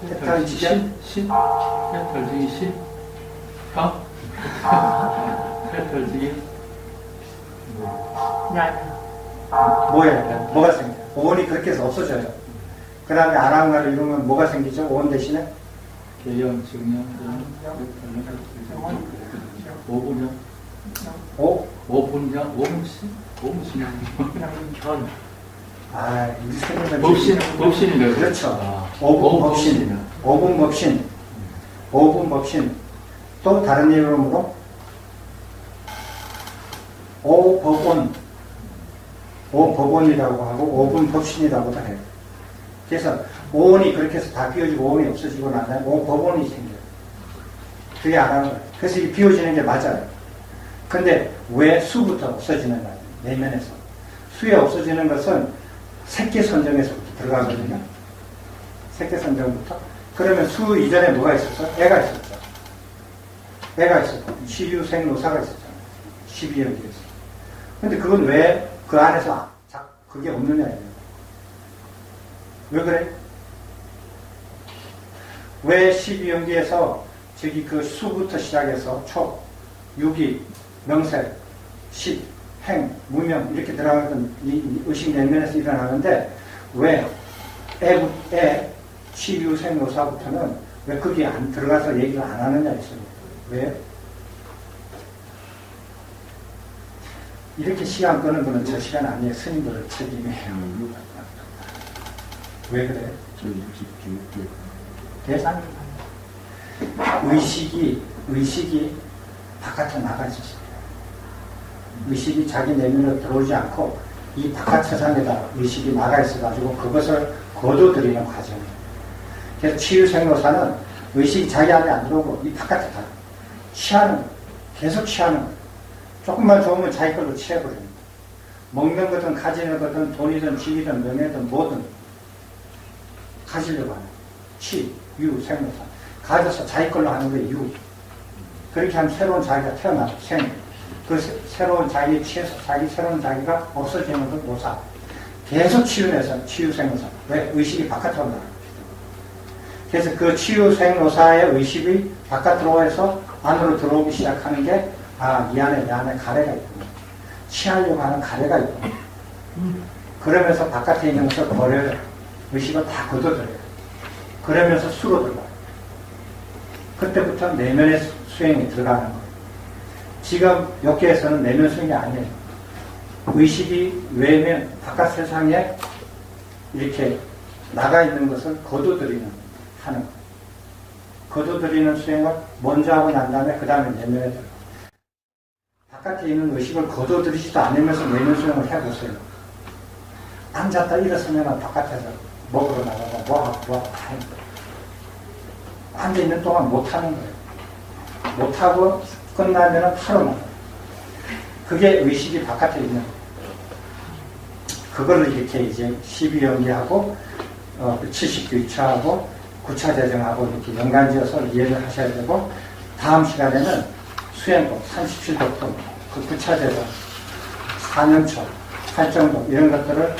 해탈치게? 신? 해탈지기 신? 혀? 해탈지기? 뭐예요? 뭐가 생겨요? 오온이 그렇게 해서 없어져요. 그 다음에 아라한과를 이루면 뭐가 생기죠? 오온 대신에? 개연, 증연, 오분연? 오분연? 오분신? 견. 아, 우리 선생님은 법신이래요. 그렇죠. 오분법신. 오분법신. 오분법신. 또 다른 이름으로 오법원. 오법원이라고 하고 오분법신이라고도 해요. 그래서 오온이 그렇게 해서 다 비워지고 오온이 없어지고 난 다음에 오법원이 생겨요. 그게 안 하는 거예요. 그래서 이 비워지는 게 맞아요. 근데 왜 수부터 없어지는 거예요? 내면에서. 수에 없어지는 것은 색계선정에서부터 들어가거든요. 색계선정부터. 그러면 수 이전에 뭐가 있었어? 애가 있었죠. 애가 있었고 시유생노사가 있었잖아요. 12연기에서. 근데 그건 왜 그 안에서 그게 없느냐예요. 왜 그래? 왜 12연기에서 저기 그 수부터 시작해서 촉, 유기, 명색, 식, 행, 무명 이렇게 들어가던 이 의식 내면에서 일어나는데 왜 애, 시유생노사부터는 왜 거기 안 들어가서 얘기를 안 하느냐 했어요. 왜? 이렇게 시간 끄는 거는 저 시간 아니에요. 스님들 책임이에요. 왜 그래? 계산 의식이 바깥에 나가 있었어요. 의식이 자기 내면으로 들어오지 않고 이 바깥 세상에다 의식이 나가 있어가지고 그것을 거둬들이는 과정이에요. 그래서 치유생로사는 의식이 자기 안에 안 들어오고 이 바깥에 다 취하는 거예요. 계속 취하는 거예요. 조금만 좋으면 자기 걸로 취해버립니다. 먹는 거든 가지는 거든 돈이든 집이든 명예든 뭐든 가지려고 하는 거예요. 유, 생로사. 가져서 자기 걸로 하는 거예요. 유. 그렇게 하면 새로운 자기가 태어나서 생. 그 새로운 자기에 취해서 자기 새로운 자기가 없어지는 건 노사. 계속 치유해서 치유생로사. 왜? 의식이 바깥으로 나가요. 그래서 그 치유생로사의 의식이 바깥으로 해서 안으로 들어오기 시작하는 게 이 안에 내 안에 가래가 있구나. 취하려고 하는 가래가 있구나. 그러면서 바깥에 있는 것을 버려요. 의식을 다 걷어들여요. 그러면서 수로 들어가요. 그때부터 내면의 수행이 들어가는 거예요. 지금 여기에서는 내면 수행이 아니에요. 의식이 외면, 바깥 세상에 이렇게 나가 있는 것을 거둬들이는, 하는 거예요. 거둬들이는 수행을 먼저 하고 난 다음에 그 다음에 내면에 들어가요. 바깥에 있는 의식을 거둬들이지도 않으면서 내면 수행을 해보세요. 앉았다 일어서면 바깥에서 먹으러 나가고 뭐하고 다 하는 거예요. 앉아있는 동안 못하는 거예요. 못하고 끝나면 하러 나가요. 그게 의식이 바깥에 있는 거예요. 그거를 이렇게 이제 12연기하고 70교차하고 9차 재정하고 이렇게 연관지어서 이해를 하셔야 되고, 다음 시간에는 수행법 37법도 그 9차 재정 4년초 8정도 이런 것들을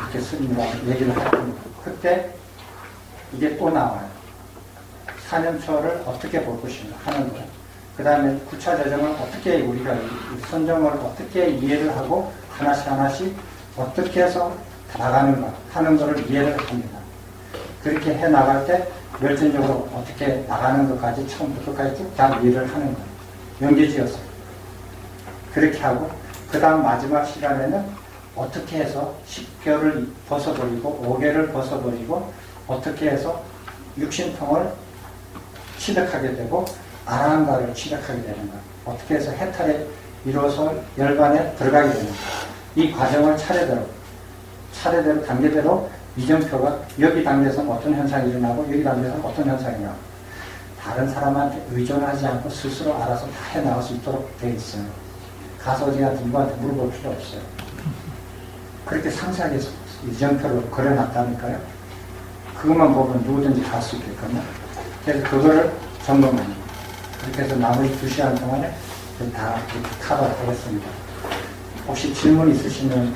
이렇게 스님과 얘기를 할 겁니다. 그때 이게 또 나와요. 4년초를 어떻게 볼 것인가 하는 거예요. 그 다음에 9차 재정을 어떻게 우리가 선정을 어떻게 이해를 하고 하나씩 어떻게 해서 나가는가 하는 것을 이해를 합니다. 그렇게 해 나갈 때 열전적으로 어떻게 나가는 것까지 처음부터 끝까지 쭉 다 이해를 하는 거예요. 연계지어서 그렇게 하고, 그 다음 마지막 시간에는 어떻게 해서 10개를 벗어버리고 5개를 벗어버리고 어떻게 해서 육신통을 취득하게 되고 아라한가를 취득하게 되는가, 어떻게 해서 해탈에 이루어서 열반에 들어가게 되는가, 이 과정을 차례대로 단계대로 이정표가 여기 단계에서는 어떤 현상이 일어나고 여기 단계에서는 어떤 현상이 나오고, 다른 사람한테 의존하지 않고 스스로 알아서 다 해나갈 수 있도록 되어 있어요. 가서 어디한테 누구한테 물어볼 필요 없어요. 그렇게 상세하게 이정표로 그려놨다니까요. 그것만 보면 누구든지 갈 수 있겠거든요. 그래서 그거를 점검합니다. 그렇게 해서 나머지 2시간 동안에 다 커버하겠습니다. 혹시 질문 있으시면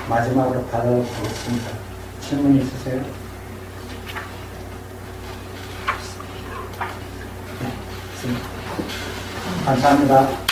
마지막으로 받아보겠습니다. 질문 있으세요? 네, 감사합니다.